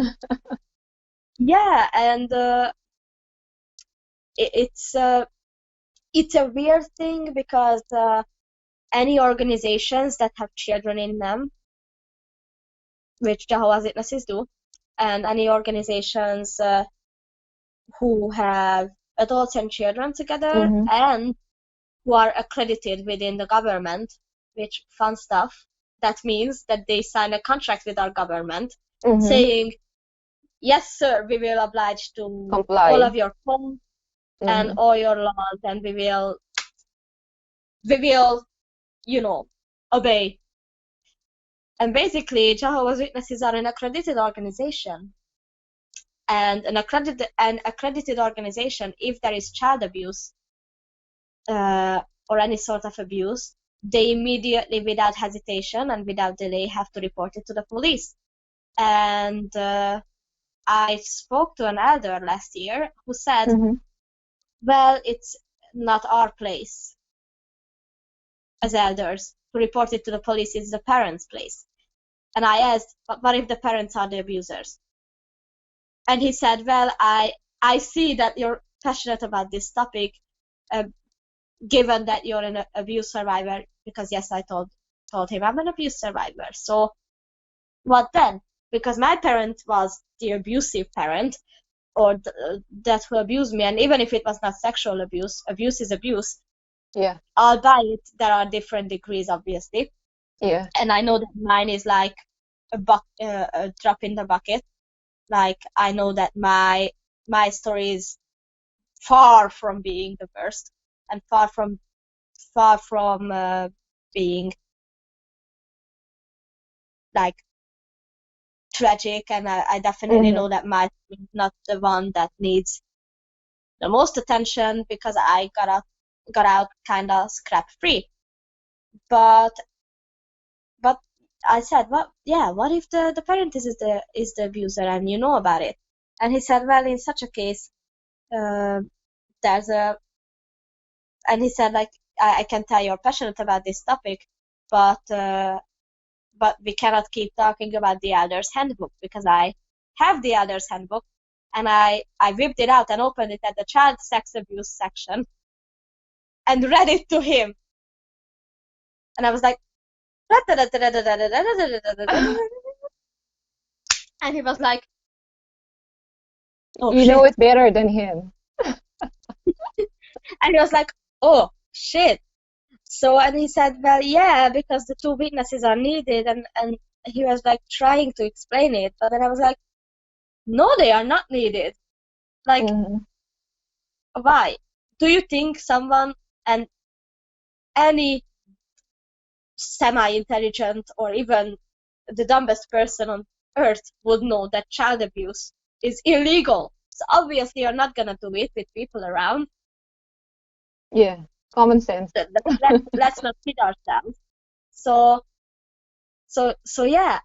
Speaker 2: yeah, and it's it's a weird thing, because any organizations that have children in them, which Jehovah's Witnesses do, and any organizations who have adults and children together,
Speaker 1: Mhm.
Speaker 2: and who are accredited within the government, which fun stuff. That means that they sign a contract with our government
Speaker 1: Mhm.
Speaker 2: saying, yes, sir, we will oblige to all
Speaker 1: Comply.
Speaker 2: of your codes and
Speaker 1: Mhm.
Speaker 2: all your laws, and we will, obey. And basically, Jehovah's Witnesses are an accredited organization. And an accredited organization, if there is child abuse or any sort of abuse, they immediately, without hesitation and without delay, have to report it to the police. And I spoke to an elder last year who said,
Speaker 1: Mhm.
Speaker 2: well, it's not our place as elders to report it to the police, it's the parents' place. And I asked, but what if the parents are the abusers? And he said, well, I see that you're passionate about this topic, uh, given that you're an abuse survivor, because yes, I told him I'm an abuse survivor. So what then? Because my parent was the abusive parent, or that who abused me, and even if it was not sexual abuse, abuse is abuse.
Speaker 1: Yeah.
Speaker 2: I'll buy it. There are different degrees, obviously.
Speaker 1: Yeah.
Speaker 2: And I know that mine is like a drop in the bucket. Like I know that my story is far from being the worst, and far from being like tragic. And I definitely know that my story is not the one that needs the most attention, because I got out kind of scrap free. But I said, well, yeah, what if the parent is the abuser and you know about it? And he said, well, in such a case, uh, there's a, and he said, like, I can tell you're passionate about this topic, but we cannot keep talking about the Elder's Handbook, because I have the Elder's Handbook, and I whipped it out and opened it at the child sex abuse section and read it to him. And I was like, and he was like, oh
Speaker 1: You know
Speaker 2: shit.
Speaker 1: it better than him.
Speaker 2: And he was like, oh shit. So, and he said, well, yeah, because the two witnesses are needed. And he was like trying to explain it. But then I was like, no, they are not needed. Like, why? Do you think someone, and any semi-intelligent or even the dumbest person on earth would know that child abuse is illegal? So obviously you're not gonna do it with people around.
Speaker 1: Yeah. Common sense.
Speaker 2: Let's not kid ourselves. So yeah,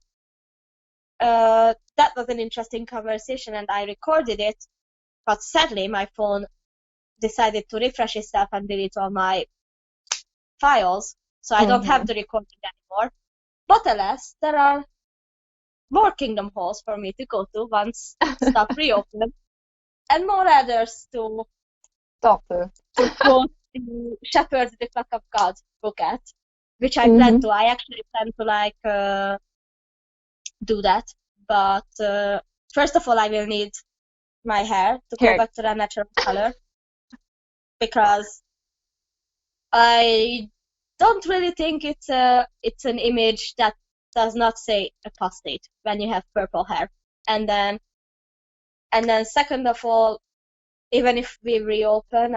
Speaker 2: that was an interesting conversation, and I recorded it. But sadly, my phone decided to refresh itself and delete all my files, so I don't have the recording anymore. But alas, there are more kingdom halls for me to go to once stuff reopens, and more others to
Speaker 1: Talk to.
Speaker 2: quote the Shepherd the Flock of God book at, which I plan to. I actually plan to like do that, but first of all, I will need my hair to go
Speaker 1: Hair.
Speaker 2: back to the natural color, because I don't really think it's an image that does not say apostate when you have purple hair. And then second of all, even if we reopen,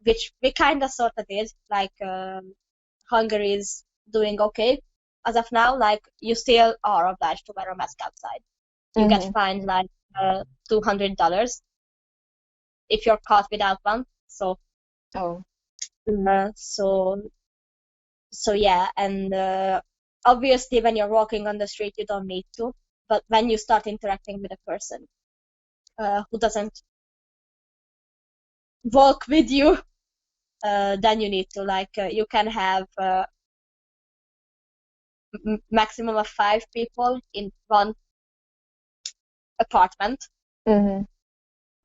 Speaker 2: which we kind of sort of did, like Hungary is doing okay as of now. Like, you still are obliged to wear a mask outside. You get fined like $200 if you're caught without one. So
Speaker 1: Oh.
Speaker 2: so yeah, and obviously when you're walking on the street you don't need to, but when you start interacting with a person who doesn't walk with you, then you need to, like, you can have maximum of 5 people in one apartment.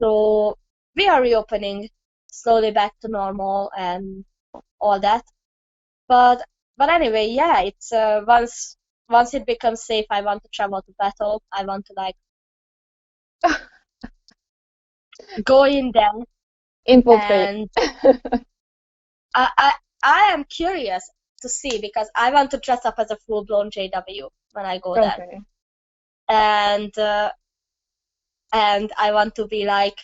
Speaker 2: So we are reopening slowly back to normal and all that, but anyway, yeah, it's once it becomes safe, I want to travel to battle. I want to, like, go in there.
Speaker 1: Infiltrate.
Speaker 2: And I am curious to see, because I want to dress up as a full-blown JW when I go there.
Speaker 1: Okay.
Speaker 2: And I want to be like,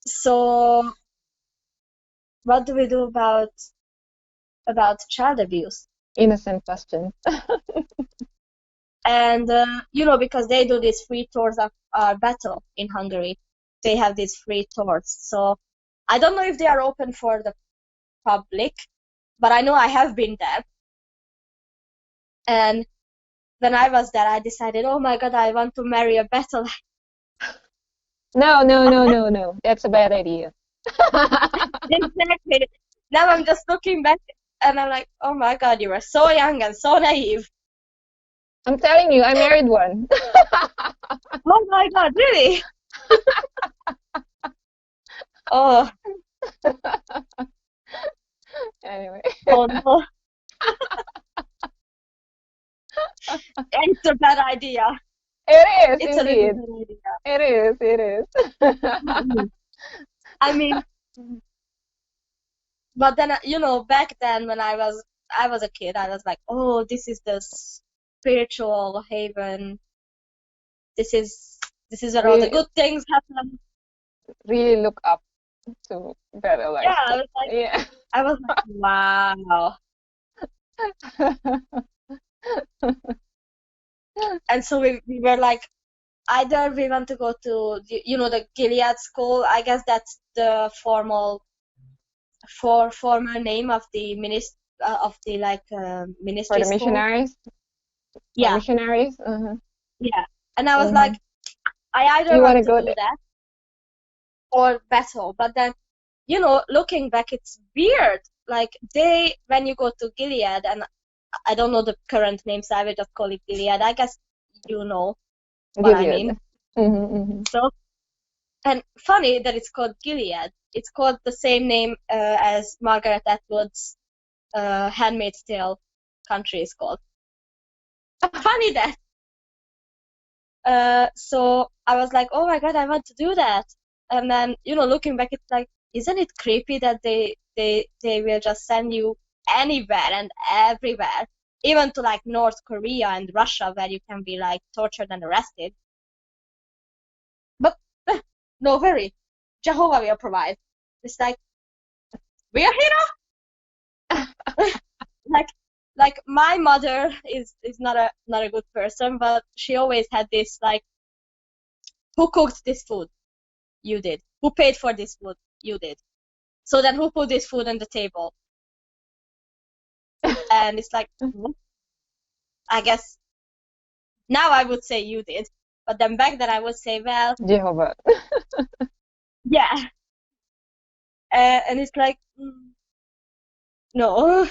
Speaker 2: so what do we do about child abuse?
Speaker 1: Innocent question.
Speaker 2: And because they do these free tours of our battle in Hungary. They have these free tours. So I don't know if they are open for the public, but I know I have been there. And when I was there, I decided, oh my God, I want to marry a battle.
Speaker 1: No. That's a bad idea.
Speaker 2: Exactly. Now I'm just looking back and I'm like, oh my God, you were so young and so naive.
Speaker 1: I'm telling you, I married one.
Speaker 2: Oh my God, really? Oh.
Speaker 1: Anyway.
Speaker 2: Oh no. It's a bad idea.
Speaker 1: It is
Speaker 2: It's
Speaker 1: indeed.
Speaker 2: a really bad idea.
Speaker 1: It is.
Speaker 2: I mean, But then, back then when I was a kid, I was like, oh, this is the spiritual haven. This is this is where all the
Speaker 1: Really,
Speaker 2: good things happen.
Speaker 1: really look up to better
Speaker 2: Yeah,
Speaker 1: life.
Speaker 2: I was like,
Speaker 1: Yeah.
Speaker 2: I was like, wow. And so we were like, either we want to go to the Gilead school. I guess that's the former name of the
Speaker 1: For
Speaker 2: ministry
Speaker 1: the
Speaker 2: school.
Speaker 1: missionaries, for
Speaker 2: Yeah,
Speaker 1: missionaries. Uh-huh.
Speaker 2: yeah. And I was like,
Speaker 1: Hmm.
Speaker 2: I either
Speaker 1: You want
Speaker 2: want
Speaker 1: to
Speaker 2: to
Speaker 1: go
Speaker 2: do
Speaker 1: there?
Speaker 2: that or Bethel. But then, looking back, it's weird. Like when you go to Gilead, and I don't know the current name, so I will just call it Gilead. I guess you know what I
Speaker 1: Gilead.
Speaker 2: mean.
Speaker 1: Hmm.
Speaker 2: So, and funny that it's called Gilead. It's called the same name as Margaret Atwood's Handmaid's Tale country is called. Funny that. So I was like, oh my God, I want to do that. And then, looking back, it's like, isn't it creepy that they will just send you anywhere and everywhere, even to like North Korea and Russia, where you can be like tortured and arrested. But no worry, Jehovah will provide. It's like we are here. like like my mother is not a good person, but she always had this like, who cooked this food? You did. Who paid for this food? You did. So then who put this food on the table? And it's like, I guess now I would say you did. But then back then I would say, well,
Speaker 1: Jehovah.
Speaker 2: yeah. And it's like, no.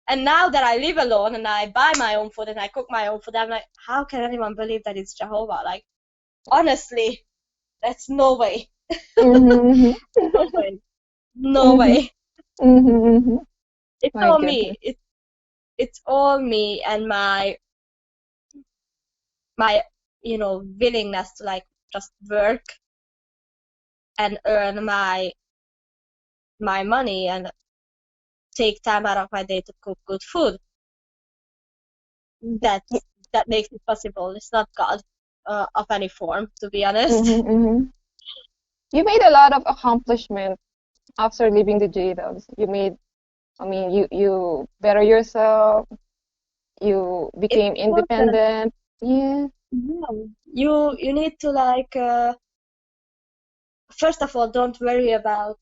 Speaker 2: And now that I live alone and I buy my own food and I cook my own food, I'm like, how can anyone believe that it's Jehovah? Like, honestly, that's no way.
Speaker 1: Hmm.
Speaker 2: No way. No
Speaker 1: Hmm.
Speaker 2: way.
Speaker 1: Hmm.
Speaker 2: It's
Speaker 1: My
Speaker 2: all me.
Speaker 1: goodness.
Speaker 2: It's all me and my willingness to like just work and earn my money and take time out of my day to cook good food. That that makes it possible. It's not God of any form, to be honest.
Speaker 1: Hmm. Hmm. You made a lot of accomplishment after leaving the JWs. You made, I mean, you better yourself. You
Speaker 2: It's
Speaker 1: became
Speaker 2: important.
Speaker 1: independent. Yeah.
Speaker 2: Yeah. You need to like first of all, don't worry about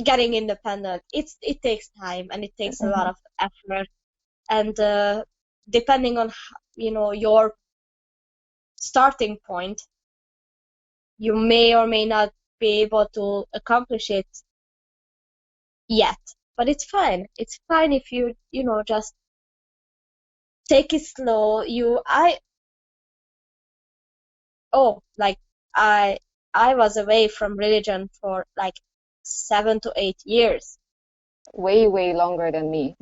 Speaker 2: getting independent. It takes time and it takes a lot
Speaker 1: Hmm.
Speaker 2: of effort, and depending on your starting point, you may or may not be able to accomplish it yet. But it's fine. It's fine if you just take it slow. Like I I was away from religion for like 7 to 8 years.
Speaker 1: Way, way longer than me.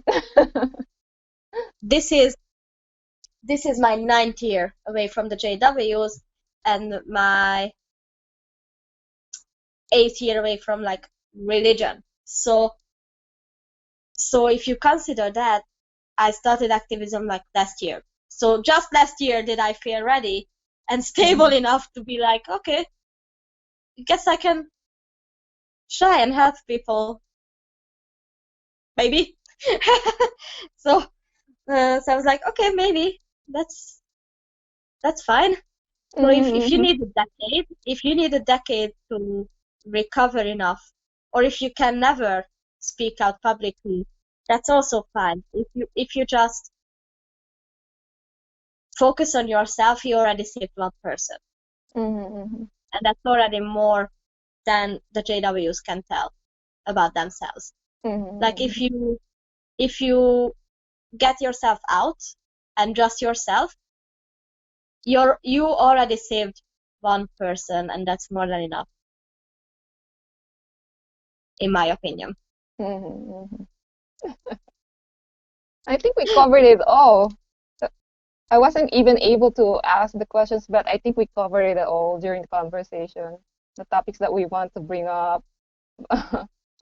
Speaker 2: This is this is my ninth year away from the JWs and my eighth year away from like religion. So if you consider that, I started activism like last year. So just last year did I feel ready and stable
Speaker 1: Hmm.
Speaker 2: enough to be like, okay, I guess I can try and help people, maybe. So I was like, okay, maybe that's fine. So if you
Speaker 1: Hmm.
Speaker 2: need a decade, if you need a decade to recover enough, or if you can never speak out publicly, that's also fine. If you just focus on yourself, you already saved one person,
Speaker 1: Hmm.
Speaker 2: and that's already more than the JWs can tell about themselves. Like
Speaker 1: Hmm.
Speaker 2: if you get yourself out and just yourself, you already saved one person, and that's more than enough, in my opinion.
Speaker 1: Hmm. I think we covered it all. So I wasn't even able to ask the questions, but I think we covered it all during the conversation. The topics that we want to bring up.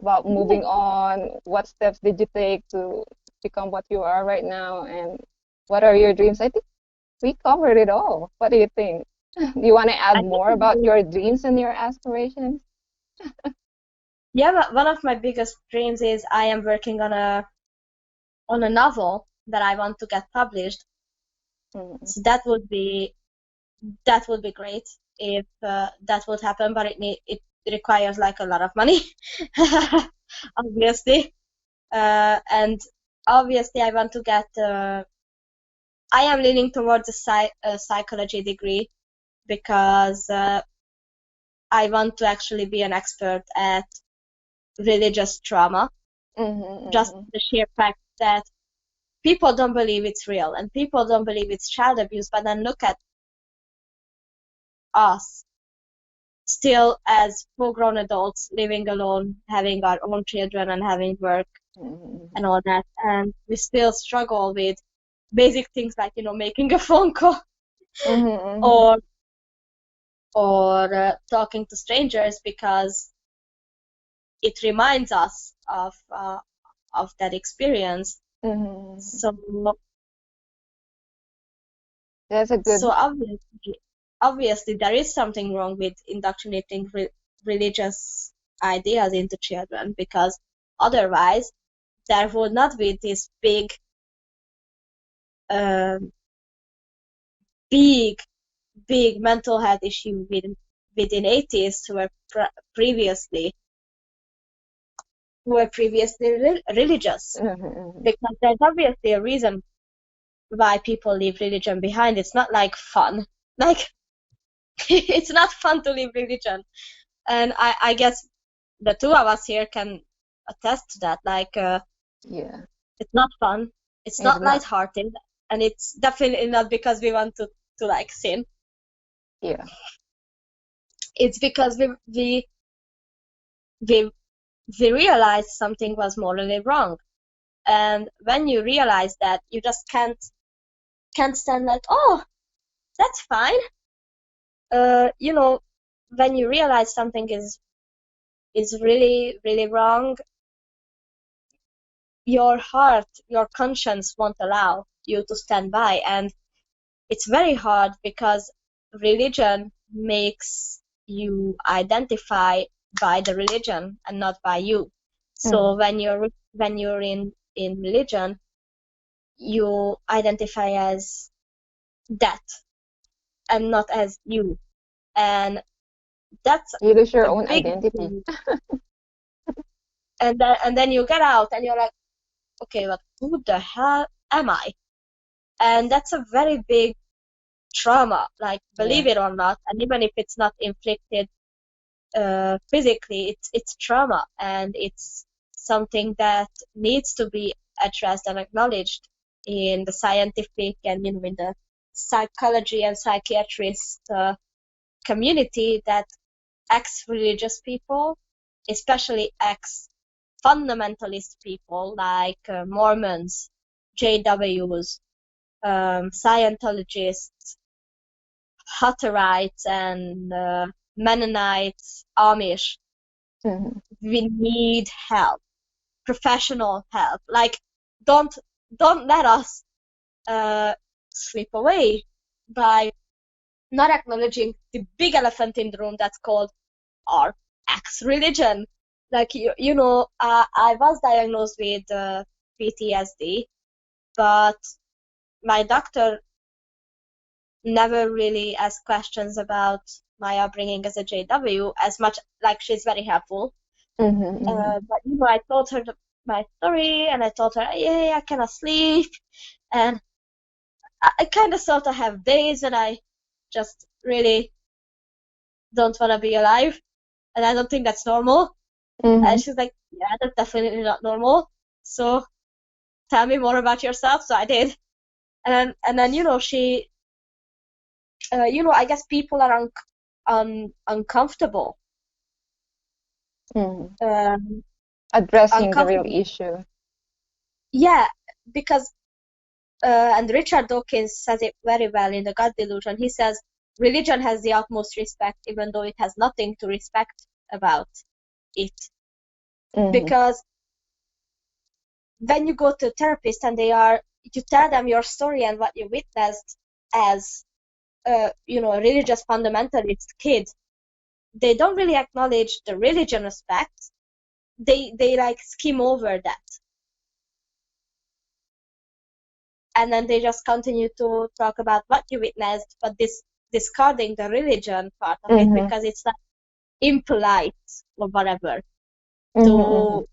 Speaker 1: about moving on. What steps did you take to become what you are right now? And what are your dreams? I think we covered it all. What do you think? Do you want to add
Speaker 2: I think
Speaker 1: more about your dreams and your aspirations?
Speaker 2: yeah, but one of my biggest dreams is I am working on a novel that I want to get published.
Speaker 1: Mm-hmm.
Speaker 2: So that would be great if that would happen, but it requires like a lot of money, obviously. And obviously, I want to get. I am leaning towards a psychology degree because I want to actually be an expert at religious trauma. Just
Speaker 1: Mm-hmm.
Speaker 2: the sheer fact that people don't believe it's real and people don't believe it's child abuse, but then look at us still as full-grown adults living alone, having our own children and having work
Speaker 1: Mm-hmm.
Speaker 2: and all that, and we still struggle with basic things like making a phone call
Speaker 1: Mm-hmm.
Speaker 2: or talking to strangers because it reminds us of that experience.
Speaker 1: Mm-hmm.
Speaker 2: So
Speaker 1: That's a
Speaker 2: so
Speaker 1: good.
Speaker 2: obviously there is something wrong with indoctrinating religious ideas into children because otherwise there would not be this um, big big mental health issue within atheists previously who were previously religious,
Speaker 1: Mm-hmm.
Speaker 2: because there's obviously a reason why people leave religion behind. It's not like fun. Like it's not fun to leave religion. And I guess the two of us here can attest to that. Like
Speaker 1: Yeah,
Speaker 2: it's not fun. It's
Speaker 1: it's
Speaker 2: not
Speaker 1: not.
Speaker 2: lighthearted, and it's definitely not because we want to like sin.
Speaker 1: Yeah.
Speaker 2: It's because we we realized something was morally wrong. And when you realize that, you just can't stand like, oh, that's fine. You know, when you realize something is really really wrong, your heart, your conscience won't allow you to stand by, and it's very hard because religion makes you identify by the religion and not by you. So
Speaker 1: Mm-hmm.
Speaker 2: when you're in religion, you identify as that and not as you, and that's
Speaker 1: You lose your
Speaker 2: a
Speaker 1: own
Speaker 2: big
Speaker 1: identity.
Speaker 2: thing. And then you get out and you're like, okay, but who the hell am I? And that's a very big trauma, like,
Speaker 1: Yeah.
Speaker 2: believe it or not. And even if it's not inflicted physically, it's trauma, and it's something that needs to be addressed and acknowledged in the scientific and in the psychology and psychiatrist community, that ex-religious people, especially ex-fundamentalist people like Mormons, JWs, Scientologists, Hutterites, and Mennonites, Amish,
Speaker 1: Mm-hmm.
Speaker 2: we need help, professional help. Like, don't don't let us slip away by not acknowledging the big elephant in the room that's called our ex-religion. Like, I was diagnosed with PTSD, but my doctor never really asked questions about my upbringing as a JW as much. Like, she's very helpful.
Speaker 1: Mm-hmm.
Speaker 2: But I told her my story, and I told her, yeah, I cannot sleep, and I kind of sort of have days when I just really don't want to be alive, and I don't think that's normal. And
Speaker 1: Mm-hmm.
Speaker 2: she's like, yeah, that's definitely not normal. So tell me more about yourself. So I did, and then she, I guess people are uncomfortable,
Speaker 1: Mm-hmm.
Speaker 2: um,
Speaker 1: Addressing the real
Speaker 2: uncomfortable.
Speaker 1: issue.
Speaker 2: Yeah, because and Richard Dawkins says it very well in The God Delusion. He says religion has the utmost respect, even though it has nothing to respect about it. Because when you go to a therapist and you tell them your story and what you witnessed as a religious fundamentalist kid, they don't really acknowledge the religion aspect. They like skim over that, and then they just continue to talk about what you witnessed, but discarding the religion part of it because it's like impolite or whatever to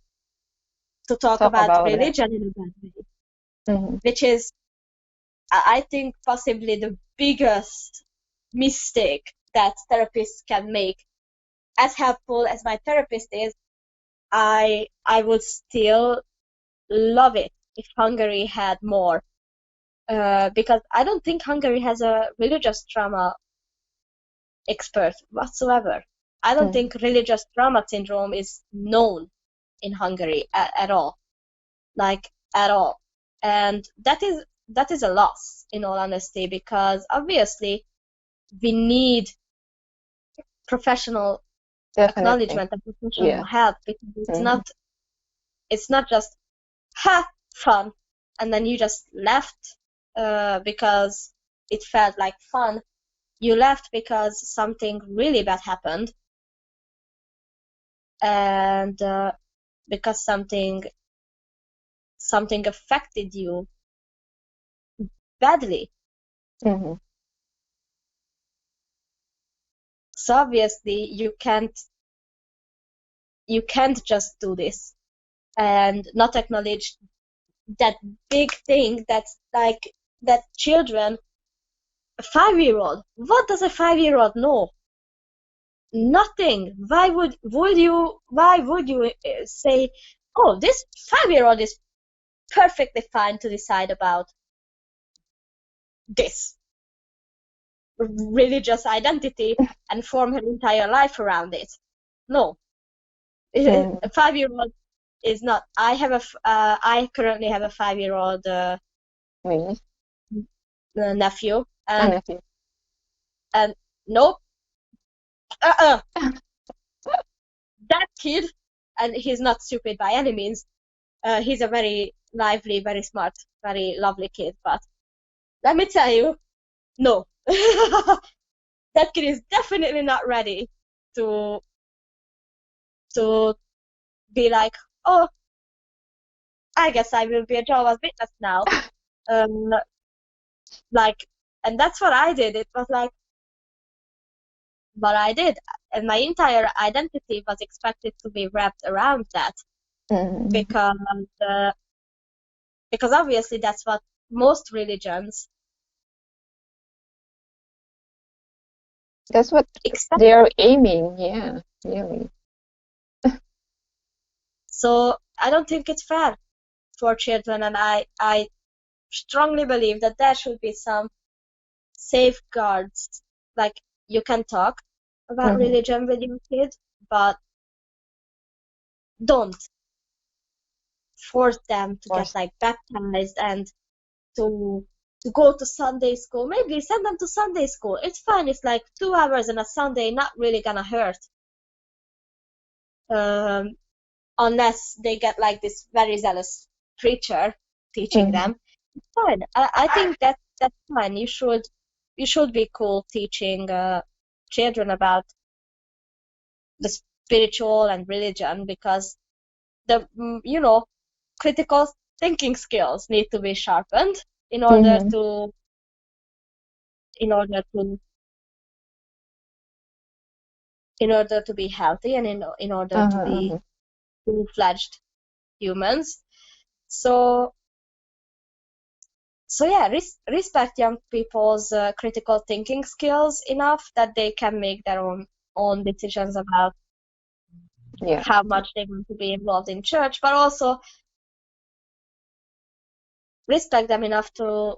Speaker 2: talk about religion in a bad way, which is, I think, possibly the biggest mistake that therapists can make. As helpful as my therapist is, I would still love it if Hungary had more, because I don't think Hungary has a religious trauma expert whatsoever. I don't think religious trauma syndrome is known in Hungary at all, like at all, and that is a loss, in all honesty, because obviously we need professional acknowledgement and professional help, because it's not just fun and then you just left because it felt like fun. You left because something really bad happened, and because something affected you badly. So obviously you can't just do this and not acknowledge that big thing that's like that children. A 5-year-old, what does a 5-year-old know? Nothing. Why would you say, oh, this 5-year-old is perfectly fine to decide about this religious identity and form her entire life around it? No. A 5-year-old is not. I currently have a 5-year-old nephew, and nope, that kid, and he's not stupid by any means. He's a very lively, very smart, very lovely kid, but let me tell you, no. That kid is definitely not ready to be like, oh, I guess I will be a Jehovah's Witness now. Like, and that's what I did. It was like what I did, and my entire identity was expected to be wrapped around that, because obviously that's what most religions.
Speaker 1: That's what they're aiming, yeah, really.
Speaker 2: So I don't think it's fair for children, and I strongly believe that there should be some safeguards. Like, you can talk about religion with your kid, but don't force them to get like baptized and to go to Sunday school. Maybe send them to Sunday school. It's fine. It's like 2 hours on a Sunday, not really gonna hurt. Unless they get like this very zealous preacher teaching them. It's fine. I think that's fine. You should be cool teaching children about the spiritual and religion, because the critical thinking skills need to be sharpened in order to be healthy, and in order to be full-fledged humans. So yeah, respect young people's critical thinking skills enough that they can make their own decisions about how much they want to be involved in church, but also respect them enough to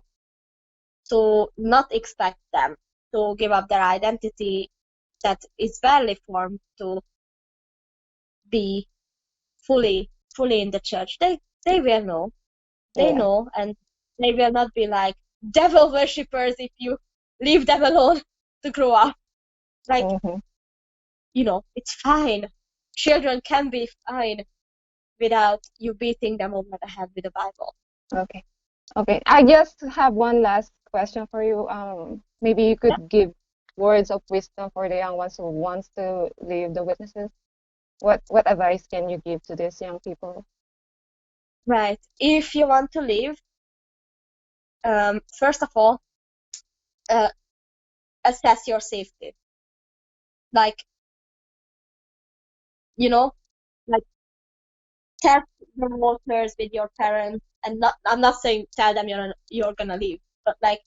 Speaker 2: not expect them to give up their identity that is barely formed to be fully in the church. They will know. They know, and they will not be like devil worshippers if you leave them alone to grow up. Like, it's fine. Children can be fine. without you beating them over the head with the Bible.
Speaker 1: Okay. Okay. I just have one last question for you. Maybe you
Speaker 2: Yeah.
Speaker 1: could give words of wisdom for the young ones who wants to leave the witnesses. What advice can you give to these young people?
Speaker 2: Right. If you want to leave, first of all, uh, assess your safety. Like, you know, like test the waters with your parents, and I'm not saying tell them you're gonna leave, but like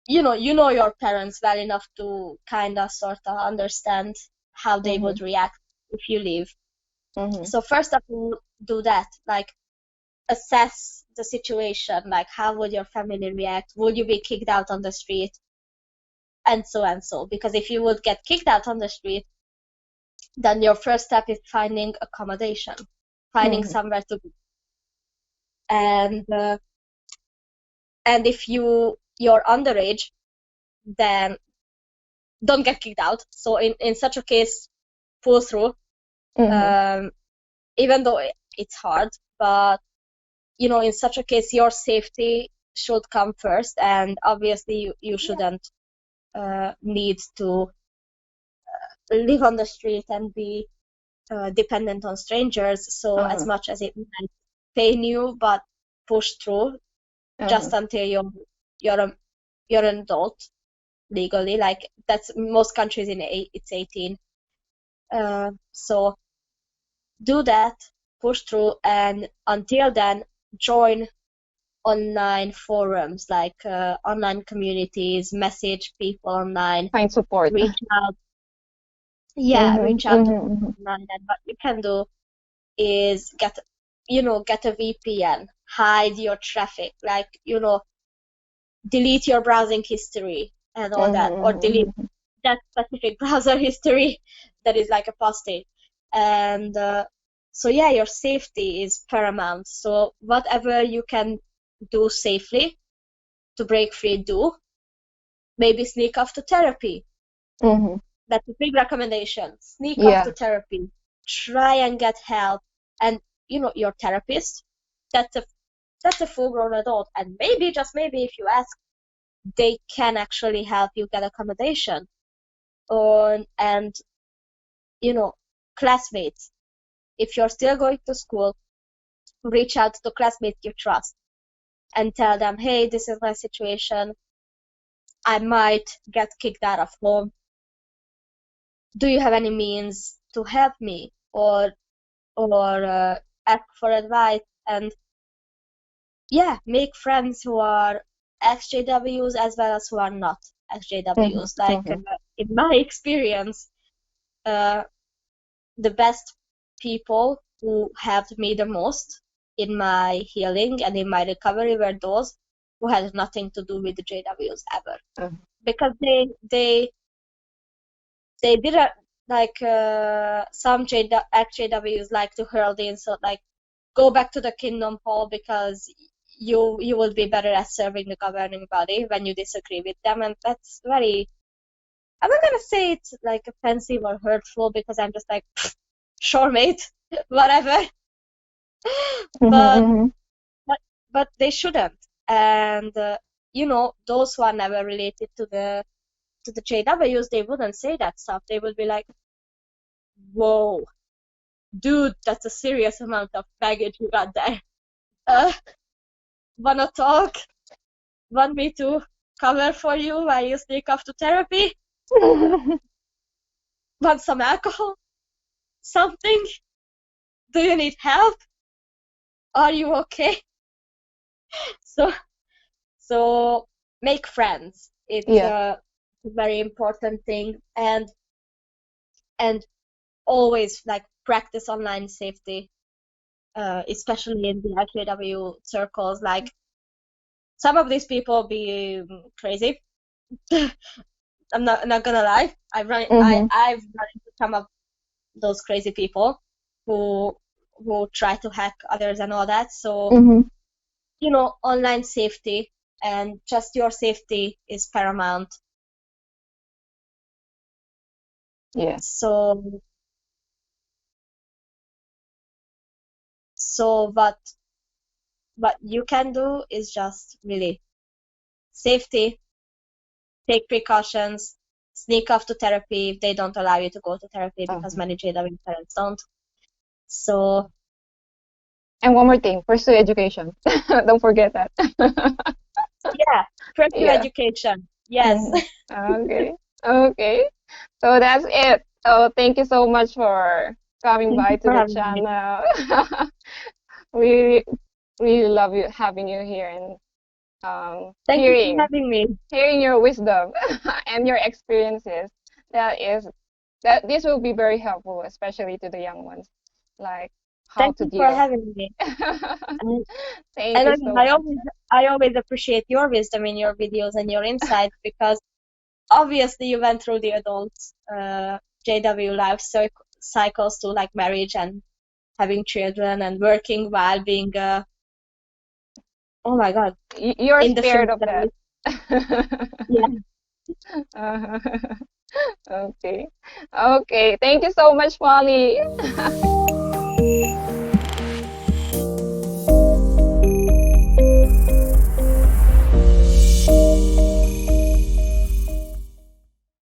Speaker 2: you know your parents well enough to kind of sort of understand how they
Speaker 1: Mm-hmm.
Speaker 2: would react if you leave.
Speaker 1: Mm-hmm.
Speaker 2: So first of all, do that. Like assess the situation. Like how would your family react? Would you be kicked out on the street? And so and so. Because if you would get kicked out on the street, then your first step is finding accommodation, finding
Speaker 1: Mm-hmm.
Speaker 2: somewhere to be. And if you're underage, then don't get kicked out. So in such a case, pull through.
Speaker 1: Mm-hmm.
Speaker 2: Um, even though it's hard, but in such a case, your safety should come first, and obviously you shouldn't need to live on the street and be dependent on strangers. So as
Speaker 1: Uh-huh.
Speaker 2: much as it might pain you, but push through
Speaker 1: Uh-huh.
Speaker 2: just until you're a, you're an adult legally. Like that's most countries it's 18. So do that, push through, and until then, join online forums like online communities, message people online,
Speaker 1: Find support.
Speaker 2: reach out. Yeah,
Speaker 1: Mm-hmm.
Speaker 2: reach out to
Speaker 1: Mm-hmm.
Speaker 2: people
Speaker 1: Mm-hmm.
Speaker 2: online. And what you can do is get a VPN, hide your traffic, like, delete your browsing history and all that, or delete
Speaker 1: Mm-hmm.
Speaker 2: that specific browser history that is like apostate. And so, yeah, your safety is paramount. So, whatever you can do safely to break free, do. Maybe sneak off to therapy.
Speaker 1: Mm-hmm.
Speaker 2: That's a big recommendation. Sneak off
Speaker 1: Yeah.
Speaker 2: to therapy. Try and get help. And your therapist, that's a full-grown adult, and maybe, just maybe, if you ask, they can actually help you get accommodation. Or and classmates. If you're still going to school, reach out to classmates you trust and tell them, hey, this is my situation. I might get kicked out of home. Do you have any means to help me? Or ask for advice. And yeah, make friends who are ExJWs as well as who are not
Speaker 1: Mm-hmm.
Speaker 2: ExJWs. Like
Speaker 1: Mm-hmm.
Speaker 2: in my experience, uh, the best people who helped me the most in my healing and in my recovery were those who had nothing to do with the JWs ever,
Speaker 1: Uh-huh.
Speaker 2: because they didn't, like, some XJWs like to hurl the insult, like, go back to the kingdom hall because you will be better at serving the governing body when you disagree with them. And that's very, I'm not gonna say it's like offensive or hurtful, because I'm just like, sure, mate, whatever. but
Speaker 1: Mm-hmm.
Speaker 2: but but they shouldn't. And those who are never related to the JWs, they wouldn't say that stuff. They would be like, whoa, dude, that's a serious amount of baggage you got there. uh, Wanna talk? Want me to cover for you while you sneak off to therapy?
Speaker 1: Mm-hmm.
Speaker 2: Want some alcohol? Something? Do you need help? Are you okay? So so make friends. It's
Speaker 1: Yeah.
Speaker 2: a very important thing. And always, like, practice online safety, especially in the IKW circles. Like, some of these people be crazy. I'm not gonna lie.
Speaker 1: Mm-hmm.
Speaker 2: I've run into some of those crazy people who try to hack others and all that. So,
Speaker 1: Mm-hmm.
Speaker 2: online safety and just your safety is paramount.
Speaker 1: Yeah.
Speaker 2: So So what you can do is just really safety, take precautions, sneak off to therapy if they don't allow you to go to therapy, because
Speaker 1: Uh-huh.
Speaker 2: many JW parents don't. So
Speaker 1: And one more thing, pursue education. Don't forget that.
Speaker 2: yeah, pursue
Speaker 1: Yeah.
Speaker 2: education. Yes.
Speaker 1: Mhm. Okay. Okay. So that's it. So thank you so much for coming
Speaker 2: Thank
Speaker 1: by
Speaker 2: you
Speaker 1: to
Speaker 2: for
Speaker 1: the
Speaker 2: having me.
Speaker 1: channel. We really love you having you here and
Speaker 2: Thank you for
Speaker 1: hearing
Speaker 2: having me.
Speaker 1: your wisdom and your experiences. That is that this will be very helpful, especially to the young ones, like how
Speaker 2: Thank
Speaker 1: to
Speaker 2: you for
Speaker 1: deal.
Speaker 2: having me. And,
Speaker 1: Thank
Speaker 2: and
Speaker 1: you
Speaker 2: I mean,
Speaker 1: so much.
Speaker 2: I always appreciate your wisdom in your videos and your insights, because obviously you went through the adult JW life cycles to like marriage and having children and working while being oh my god,
Speaker 1: You're
Speaker 2: in the
Speaker 1: spared of that.
Speaker 2: military. Yeah.
Speaker 1: Okay. Okay. Thank you so much, Molly.